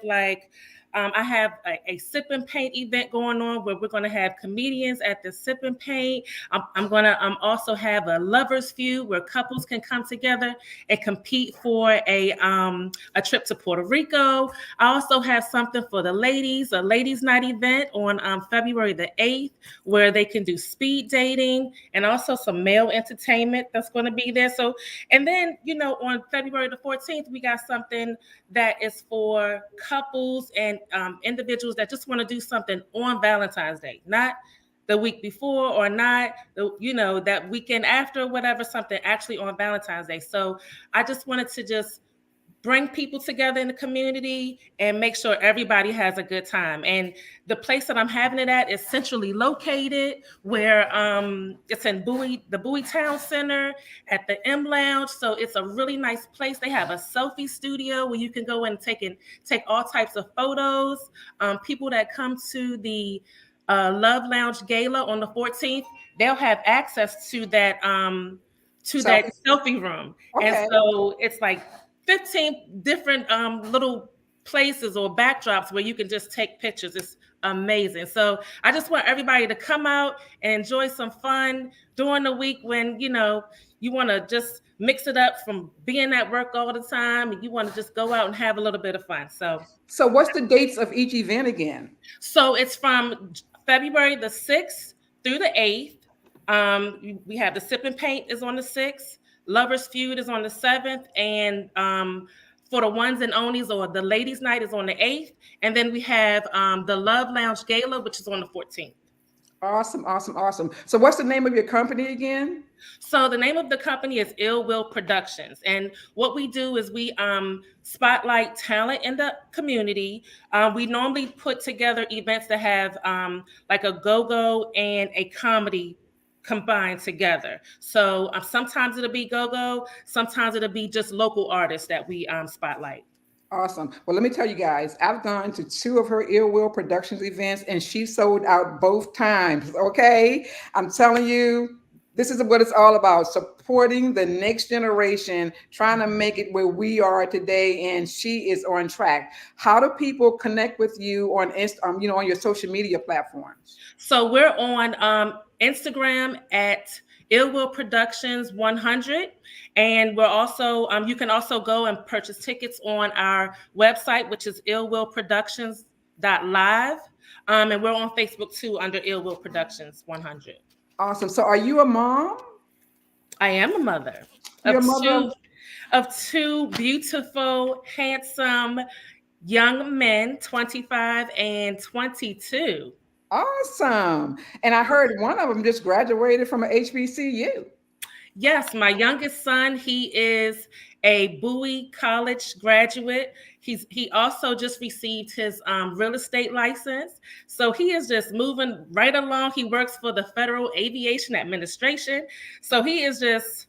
I have a sip and paint event going on where we're going to have comedians at the sip and paint. I'm going to also have a lovers feud where couples can come together and compete for a trip to Puerto Rico. I also have something for the ladies, a ladies' night event on February the 8th, where they can do speed dating, and also some male entertainment that's going to be there. So, and then, on February the 14th, we got something that is for couples and individuals that just want to do something on Valentine's Day, not the week before or not that weekend after, whatever, something actually on Valentine's Day. So I just wanted to just bring people together in the community and make sure everybody has a good time. And the place that I'm having it at is centrally located, where it's in the Bowie Town Center at the M Lounge. So it's a really nice place. They have a selfie studio where you can go and take all types of photos. People that come to the Love Lounge Gala on the 14th, they'll have access to that selfie room. Okay. And so it's like 15 different little places or backdrops where you can just take pictures. It's amazing. So I just want everybody to come out and enjoy some fun during the week when, you want to just mix it up from being at work all the time, and you want to just go out and have a little bit of fun. So what's the dates of each event again? So it's from February the 6th through the 8th. We have the Sip and Paint is on the 6th. Lovers Feud is on the 7th, and for the ones and onlys, or the ladies' night, is on the 8th, and then we have the Love Lounge Gala, which is on the 14th. Awesome. So what's the name of your company again? So the name of the company is Ill Will Productions, and what we do is we spotlight talent in the community. We normally put together events that have like a go-go and a comedy combined together. So sometimes it'll be go-go, sometimes it'll be just local artists that we spotlight. Awesome. Well, let me tell you guys, I've gone to 2 of her Ill Will Productions events, and she sold out both times. Okay. I'm telling you, This is what it's all about, supporting the next generation, trying to make it where we are today, and she is on track. How do people connect with you on on your social media platforms? So we're on Instagram at Ill Will Productions 100, and we're also you can also go and purchase tickets on our website, which is illwillproductions.live, and we're on Facebook too under Ill Will Productions 100. Awesome. So are you a mom? I am a mother You're of a mother? two beautiful, handsome young men, 25 and 22. Awesome. And I heard one of them just graduated from an HBCU. Yes, my youngest son, he is a Bowie College graduate. He also just received his real estate license. So he is just moving right along. He works for the Federal Aviation Administration. So he is just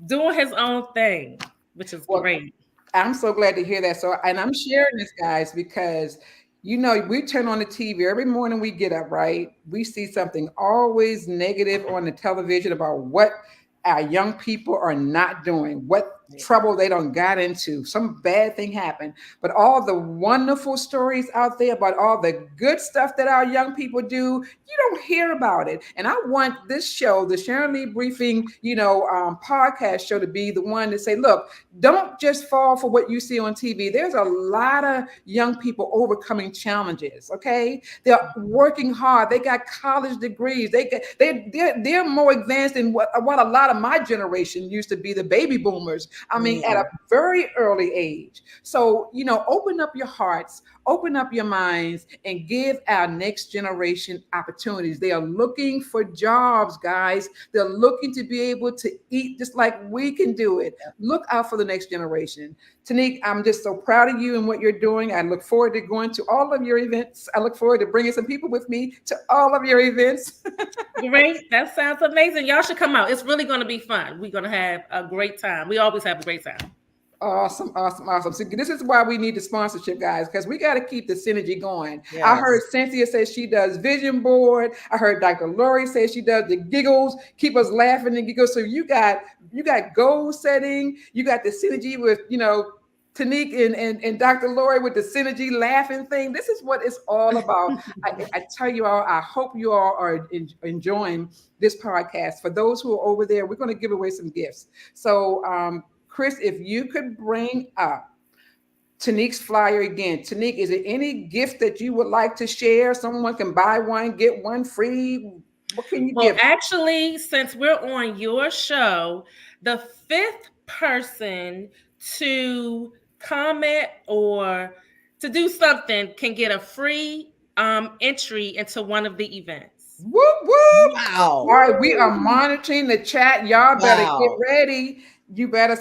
doing his own thing, which is Well, great. I'm so glad to hear that. So, and I'm sharing this, guys, because we turn on the TV every morning we get up, right? We see something always negative on the television about what our young people are not doing, what trouble they don't got into, some bad thing happened. But all the wonderful stories out there about all the good stuff that our young people do, you don't hear about it. And I want this show, the Sharon Lee Briefing, podcast show, to be the one to say, look, don't just fall for what you see on TV. There's a lot of young people overcoming challenges. Okay, they're working hard. They got college degrees. They're more advanced than what a lot of my generation used to be, the baby boomers. I mean, at a very early age. So, open up your hearts, open up your minds, and give our next generation opportunities. They are looking for jobs, guys. They're looking to be able to eat just like we can do it. Look out for the next generation. Tanique, I'm just so proud of you and what you're doing. I look forward to going to all of your events. I look forward to bringing some people with me to all of your events. Great. That sounds amazing. Y'all should come out. It's really going to be fun. We're going to have a great time. We always have a great time. Awesome, awesome, awesome. So this is why we need the sponsorship, guys, because we got to keep the synergy going. Yes. I heard Cynthia say she does vision board. I heard Dr. Lori say she does the giggles, keep us laughing and giggles. So you got goal setting, you got the synergy with Tanique and Dr. Lori with the synergy laughing thing. This is what it's all about. I tell you all, I hope you all are enjoying this podcast. For those who are over there, we're going to give away some gifts. So Chris, if you could bring up Tanique's flyer again. Tanique, is there any gift that you would like to share? Someone can buy one, get one free. What can you give? Actually, since we're on your show, the fifth person to comment or to do something can get a free entry into one of the events. Whoop, whoop. Wow. All right, we are monitoring the chat. Y'all better get ready. You better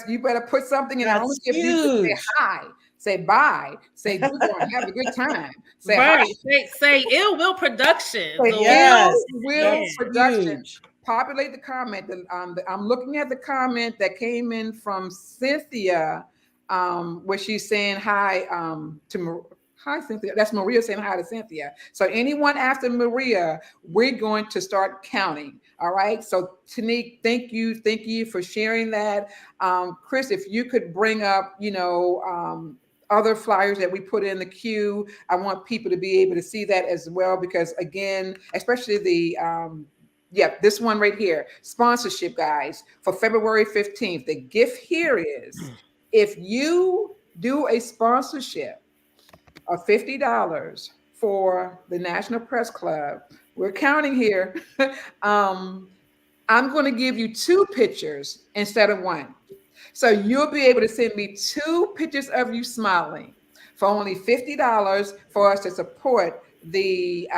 put something in. That's if you say huge. hi, say bye, say we're going to have a good time. Say Right. hi. Say Ill Will Productions. Say Yes. Ill Will Yes. Production. Huge. Populate the comment. I'm looking at the comment that came in from Cynthia, where she's saying hi hi, Cynthia. That's Maria saying hi to Cynthia. So anyone after Maria, we're going to start counting. All right. So Tanique, thank you for sharing that. Chris, if you could bring up, other flyers that we put in the queue, I want people to be able to see that as well, because again, especially this one right here, sponsorship, guys, for February 15th. The gift here is, if you do a sponsorship of $50 for the National Press Club, we're counting here. I'm going to give you 2 pictures instead of 1. So you'll be able to send me 2 pictures of you smiling for only $50 for us to support the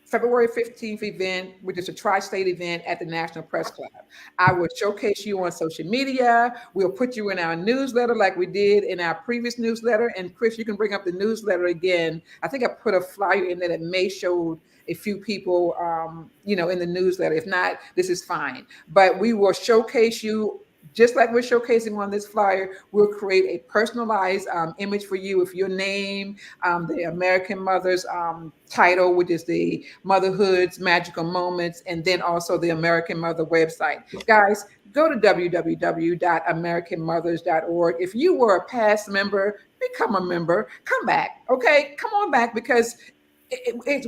February 15th event, which is a tri-state event at the National Press Club. I will showcase you on social media. We'll put you in our newsletter like we did in our previous newsletter. And Chris, you can bring up the newsletter again. I think I put a flyer in there that may show a few people, in the newsletter. If not, this is fine. But we will showcase you just like we're showcasing on this flyer, we'll create a personalized image for you with your name, the American Mothers title, which is the Motherhood's Magical Moments, and then also the American Mother website. Guys, go to www.americanmothers.org. If you were a past member, become a member. Come back, okay? Come on back, because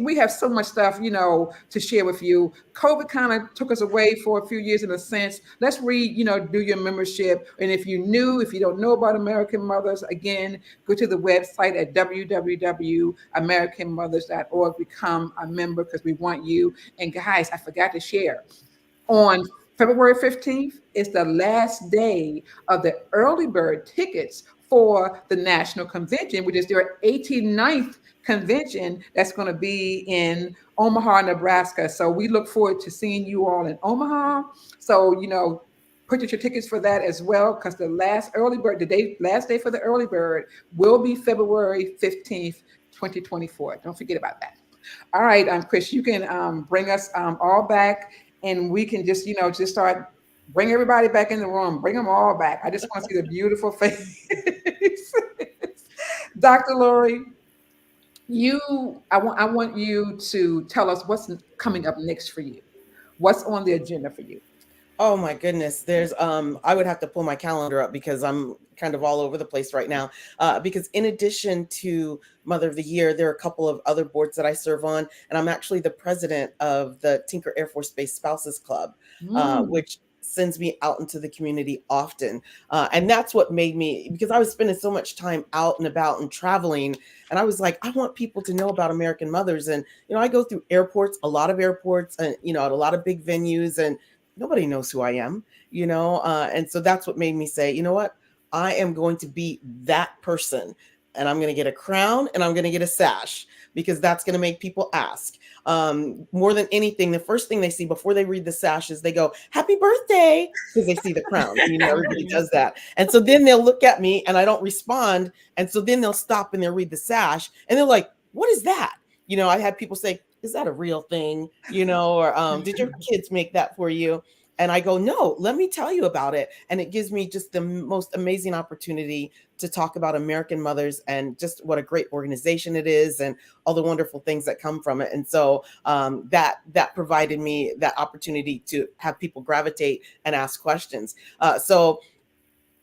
we have so much stuff, to share with you. COVID kind of took us away for a few years in a sense. Let's do your membership. And if you don't know about American Mothers, again, go to the website at www.americanmothers.org. Become a member, because we want you. And guys, I forgot to share. On February 15th is the last day of the early bird tickets for the National Convention, which is their 89th convention that's going to be in Omaha, Nebraska. So we look forward to seeing you all in Omaha. So, purchase your tickets for that as well, because the last day for the early bird will be February 15th, 2024. Don't forget about that. All right, Chris, you can bring us all back, and we can just start. Bring everybody back in the room. Bring them all back. I just want to see the beautiful face. Dr. Lori, I want you to tell us what's coming up next for you. What's on the agenda for you? Oh my goodness. There's I would have to pull my calendar up, because I'm kind of all over the place right now. Because in addition to Mother of the Year, there are a couple of other boards that I serve on, and I'm actually the president of the Tinker Air Force Base Spouses Club, which sends me out into the community often. And that's what made me, because I was spending so much time out and about and traveling. And I was like, I want people to know about American Mothers. And, I go through airports, a lot of airports, and, at a lot of big venues, and nobody knows who I am, and so that's what made me say, you know what, I am going to be that person, and I'm going to get a crown and I'm going to get a sash, because that's going to make people ask. More than anything, the first thing they see before they read the sash is they go, "Happy birthday," because they see the crown. Everybody does that. And so then they'll look at me and I don't respond. And so then they'll stop and they'll read the sash and they're like, "What is that?" I had people say, "Is that a real thing?" Or "Did your kids make that for you?" And I go, "No, let me tell you about it." And it gives me just the most amazing opportunity to talk about American Mothers and just what a great organization it is and all the wonderful things that come from it. And so that provided me that opportunity to have people gravitate and ask questions. So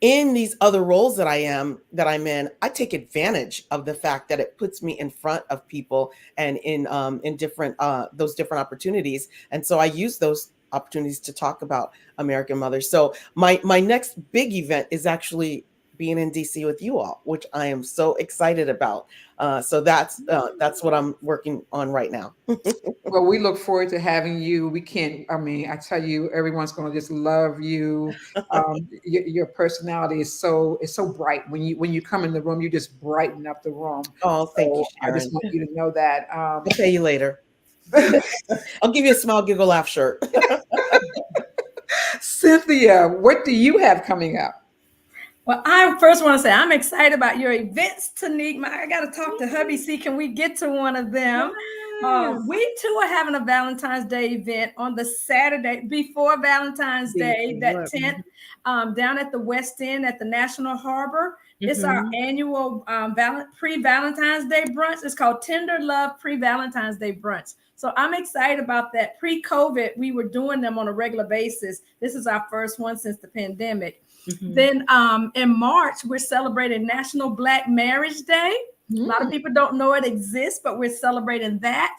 in these other roles that I'm in, I take advantage of the fact that it puts me in front of people and in different those different opportunities. And so I use those opportunities to talk about American Mothers. So my next big event is actually being in DC with you all, which I am so excited about. So that's what I'm working on right now. Well, we look forward to having you. I tell you, everyone's going to just love you. Your personality is so bright. When you come in the room, you just brighten up the room. Oh, thank you, Sharon. I just want you to know that. I'll pay you later. I'll give you a smile, giggle, laugh shirt. Cynthia, what do you have coming up? Well, I first want to say I'm excited about your events, Tanique. I got to talk to hubby, see can we get to one of them. Yes. We too are having a Valentine's Day event on the Saturday before Valentine's Day, that 10th, down at the West End at the National Harbor. Mm-hmm. It's our annual pre-Valentine's Day brunch. It's called Tender Love Pre-Valentine's Day Brunch. So I'm excited about that. Pre-COVID, we were doing them on a regular basis. This is our first one since the pandemic. Mm-hmm. Then in March, we're celebrating National Black Marriage Day. Mm-hmm. A lot of people don't know it exists, but we're celebrating that.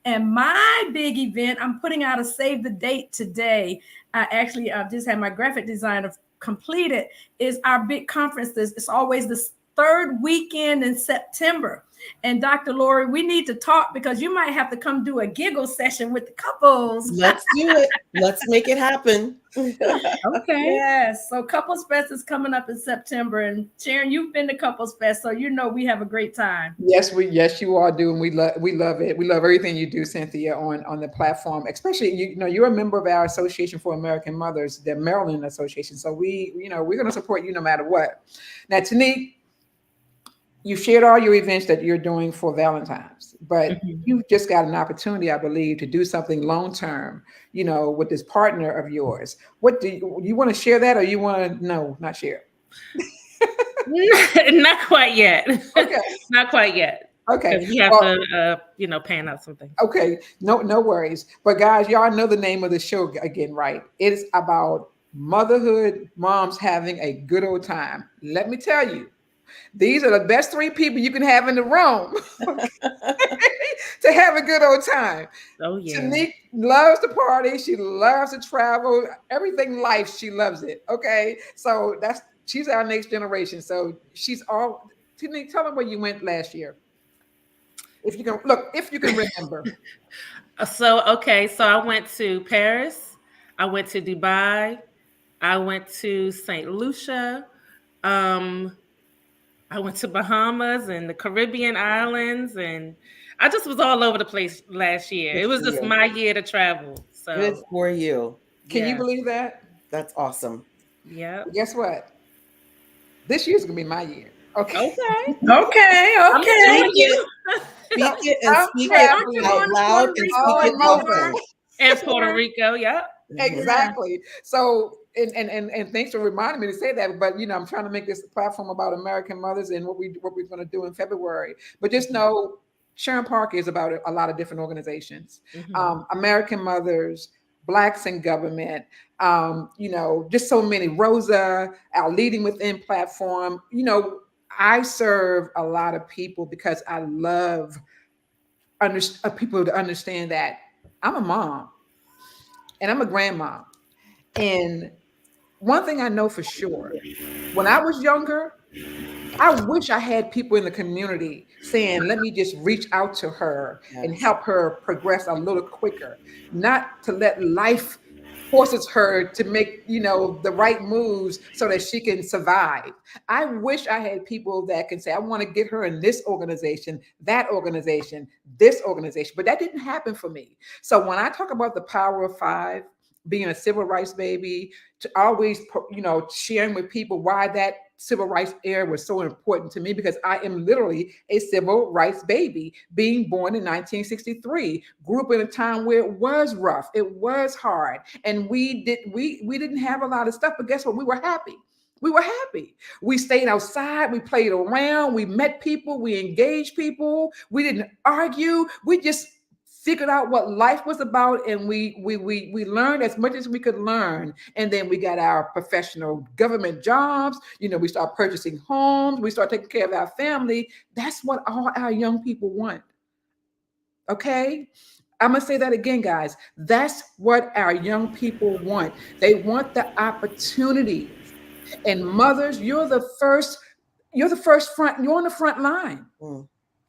And my big event, I'm putting out a save the date today. I just had my graphic designer complete it, is our big conference. It's always the third weekend in September. And Dr. Lori, we need to talk because you might have to come do a giggle session with the couples. Let's do it. Let's make it happen. Okay. Yes. So Couples Fest is coming up in September. And Sharon, you've been to Couples Fest, so we have a great time. Yes, you all do. And we love it. We love everything you do, Cynthia, on the platform, especially, you're a member of our Association for American Mothers, the Maryland Association. So we're going to support you no matter what. Now, Tanique, you shared all your events that you're doing for Valentine's, but Mhm. you've just got an opportunity, I believe, to do something long term, with this partner of yours. What do you want to share that, or you want to no, not share? Not quite yet. Okay, Not quite yet. okay. Because we have Well, to, pan out some things. okay, no worries. But guys, y'all know the name of the show again, right? It's about motherhood, moms having a good old time. Let me tell you, these are the best three people you can have in the room to have a good old time. Oh yeah. Tanique loves to party. She loves to travel. Everything life, she loves it. Okay, so she's our next generation. So she's all. Tanique, tell them where you went last year, if you can look, if you can remember. So okay, so I went to Paris, I went to Dubai, I went to St. Lucia, um, I went to Bahamas and the Caribbean islands, and I just was all over the place last year. Good It was for just you. my year to travel. Good So for you. Can you yeah, believe that? That's awesome. yeah. But guess what? This year's gonna be my year. Okay. Okay, Okay, I'm gonna okay. join you. Speak it and I'm speak it Aren't you out going traveling to loud Puerto and Rico speak all it in over. often. November? In Puerto Sharon? Rico, yeah. Mhm. Exactly. So, and thanks for reminding me to say that. But I'm trying to make this platform about American mothers and what we're going to do in February. But just know, Sharon Park is about a lot of different organizations, Hmm. American Mothers, Blacks in Government. Just so many. Rosa, our Leading Within platform. I serve a lot of people because I love people to understand that I'm a mom and I'm a grandma. And one thing I know for sure, when I was younger, I wish I had people in the community saying, let me just reach out to her and Yes. help her progress a little quicker, not to let life forces her to make, the right moves so that she can survive. I wish I had people that can say, I want to get her in this organization, that organization, this organization. But that didn't happen for me. So when I talk about the power of five, being a civil rights baby, to always, sharing with people why that civil rights era was so important to me, because I am literally a civil rights baby, being born in 1963, grew up in a time where it was rough, it was hard, and we didn't have a lot of stuff, but guess what? We were happy. We were happy. We stayed outside, we played around, we met people, we engaged people, we didn't argue, we just figured out what life was about, and we learned as much as we could learn. And then we got our professional government jobs. We start purchasing homes, we start taking care of our family. That's what all our young people want. Okay, I'm gonna say that again, guys. That's what our young people want. They want the opportunities. And mothers, you're the first front, you're on the front line. Mm.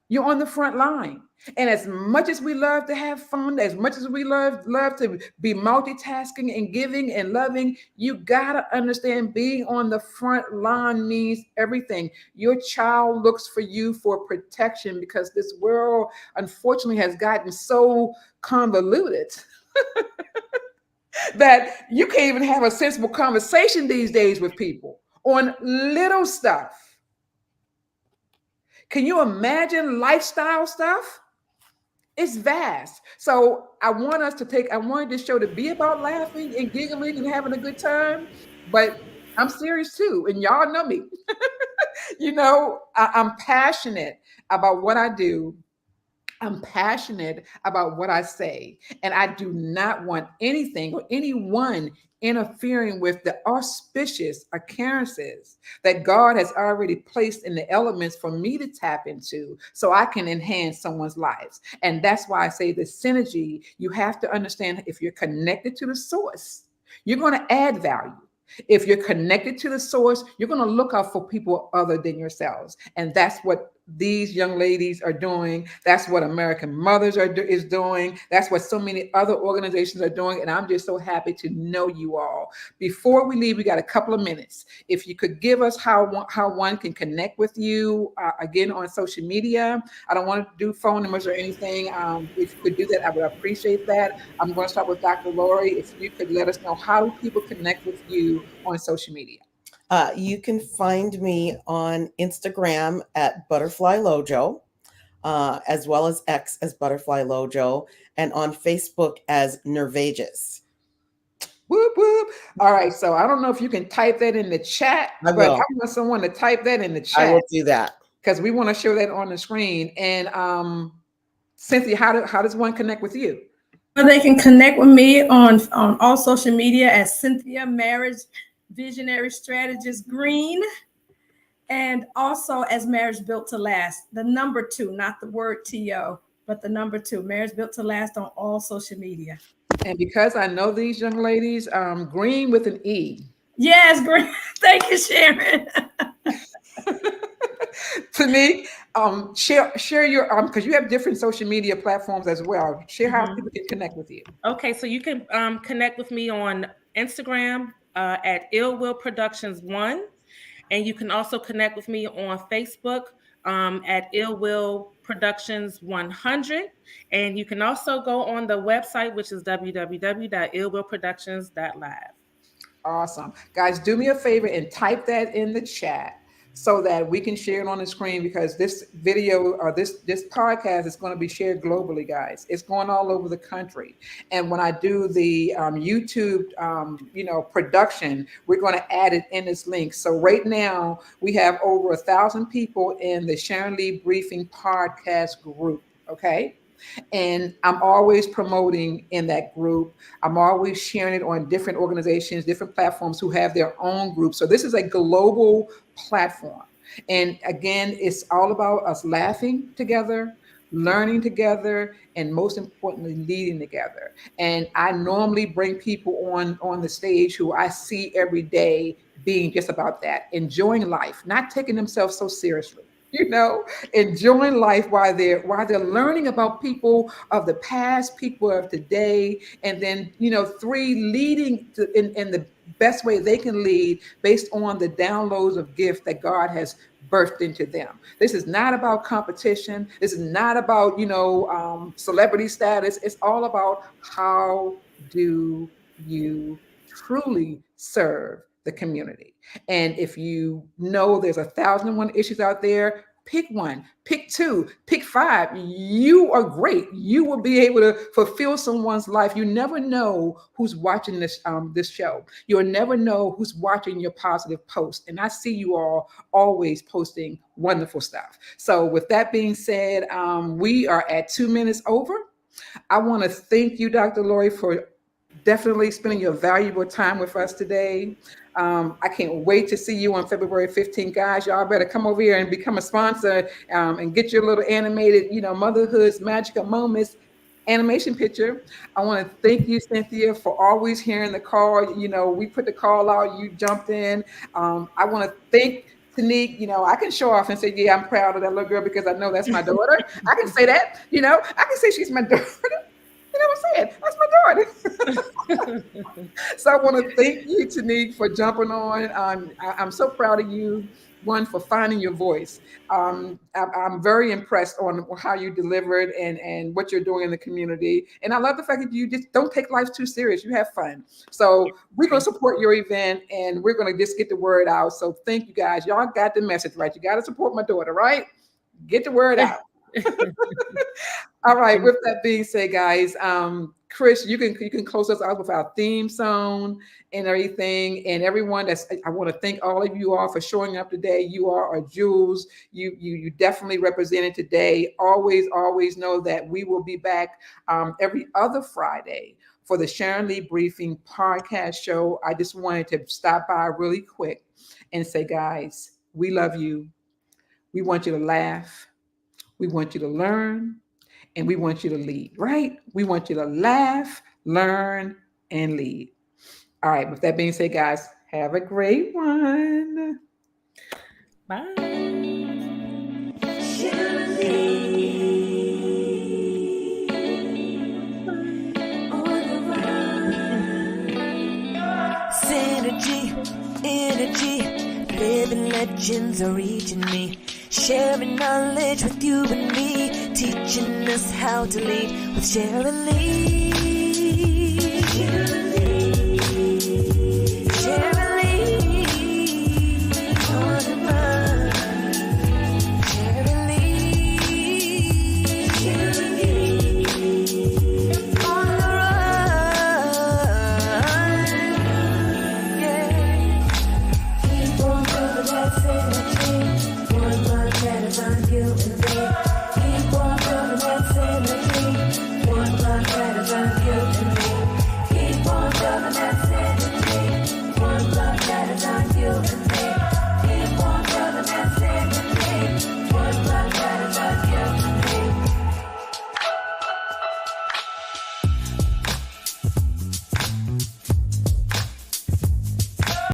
You're on the front line. And as much as we love to have fun, as much as we love to be multitasking and giving and loving, you gotta understand, being on the front line means everything. Your child looks for you for protection, because this world unfortunately has gotten so convoluted that you can't even have a sensible conversation these days with people on little stuff. Can you imagine lifestyle stuff? It's vast. So I wanted this show to be about laughing and giggling and having a good time, but I'm serious too. And y'all know me. I'm passionate about what I do. I'm passionate about what I say, and I do not want anything or anyone interfering with the auspicious occurrences that God has already placed in the elements for me to tap into so I can enhance someone's lives. And that's why I say the synergy, you have to understand, if you're connected to the source, you're going to add value. If you're connected to the source, you're going to look out for people other than yourselves. And that's what these young ladies are doing. That's what American Mothers is doing. That's what so many other organizations are doing. And I'm just so happy to know you all. Before we leave, we got a couple of minutes. If you could give us how one can connect with you, again, on social media. I don't want to do phone numbers or anything. If you could do that, I would appreciate that. I'm going to start with Dr. Lori. If you could let us know, how do people connect with you on social media? You can find me on Instagram at Butterfly Lojo, as well as X as Butterfly Lojo, and on Facebook as Nervageous. Whoop, whoop. All right. So I don't know if you can type that in the chat, I but I will. want someone to type that in the I chat will do that. because we want to show that on the screen. And Cynthia, how does one connect with you? Well, they can connect with me on all social media as Cynthia Marriage Visionary Strategist Green, and also as Marriage Built to Last. The number 2, not the word TO, but the number 2, Marriage Built to Last on all social media. And because I know these young ladies, Green with an E. Yes, Green. Thank you, Sharon. Tanique, share your because you have different social media platforms as well. Share how people can connect with you. Okay, so you can connect with me on Instagram at Ill Will Productions 1, and you can also connect with me on Facebook at Ill Will Productions 100, and you can also go on the website, which is www.illwillproductions.live. Awesome. Guys, do me a favor and type that in the chat so that we can share it on the screen, because this video or this podcast is going to be shared globally, guys. It's going all over the country. And when I do the YouTube, production, we're going to add it in this link. So right now we have over 1,000 people in the Sharon Lee Briefing podcast group. Okay. And I'm always promoting in that group. I'm always sharing it on different organizations, different platforms who have their own groups. So this is a global platform. And again, it's all about us laughing together, learning together, and most importantly, leading together. And I normally bring people on the stage who I see every day being just about that, enjoying life, not taking themselves so seriously. Enjoying life while they're learning about people of the past, people of today, and then 3, leading in the best way they can lead based on the downloads of gift that God has birthed into them. This is not about competition. This is not about celebrity status. It's all about how do you truly serve the community. And if you know there's 1,001 issues out there, pick one, pick 2, pick 5. You are great. You will be able to fulfill someone's life. You never know who's watching this show. You'll never know who's watching your positive post. And I see you all always posting wonderful stuff. So with that being said, we are at 2 minutes over. I want to thank you, Dr. Lori, for definitely spending your valuable time with us today. I can't wait to see you on February 15th. Guys, y'all better come over here and become a sponsor and get your little animated, Motherhood's Magical Moments animation picture. I want to thank you, Cynthia, for always hearing the call. We put the call out, you jumped in. I want to thank Tanique. I can show off and say, yeah, I'm proud of that little girl because I know that's my daughter. I can say that, I can say she's my daughter. You know what I'm saying? That's my daughter. So I want to thank you, Tanique, for jumping on. I'm so proud of you, one, for finding your voice. I'm very impressed on how you delivered and what you're doing in the community. And I love the fact that you just don't take life too serious. You have fun. So we're going to support your event and we're going to just get the word out. So thank you, guys. Y'all got the message, right? You got to support my daughter, right? Get the word out. All right. With that being said, guys, Chris, you can close us out with our theme song and everything. And everyone I want to thank all of you all for showing up today. You are our jewels. You definitely represented today. Always know that we will be back every other Friday for the Sharon Lee Briefing podcast show. I just wanted to stop by really quick and say, guys, we love you. We want you to laugh. We want you to learn. And we want you to lead, right? We want you to laugh, learn, and lead. All right. With that being said, guys, have a great one. Bye. Synergy, energy, living legends are reaching me. Sharing knowledge with you and me, teaching us how to lead with Sharon Lee. Sharon Lee. in bed.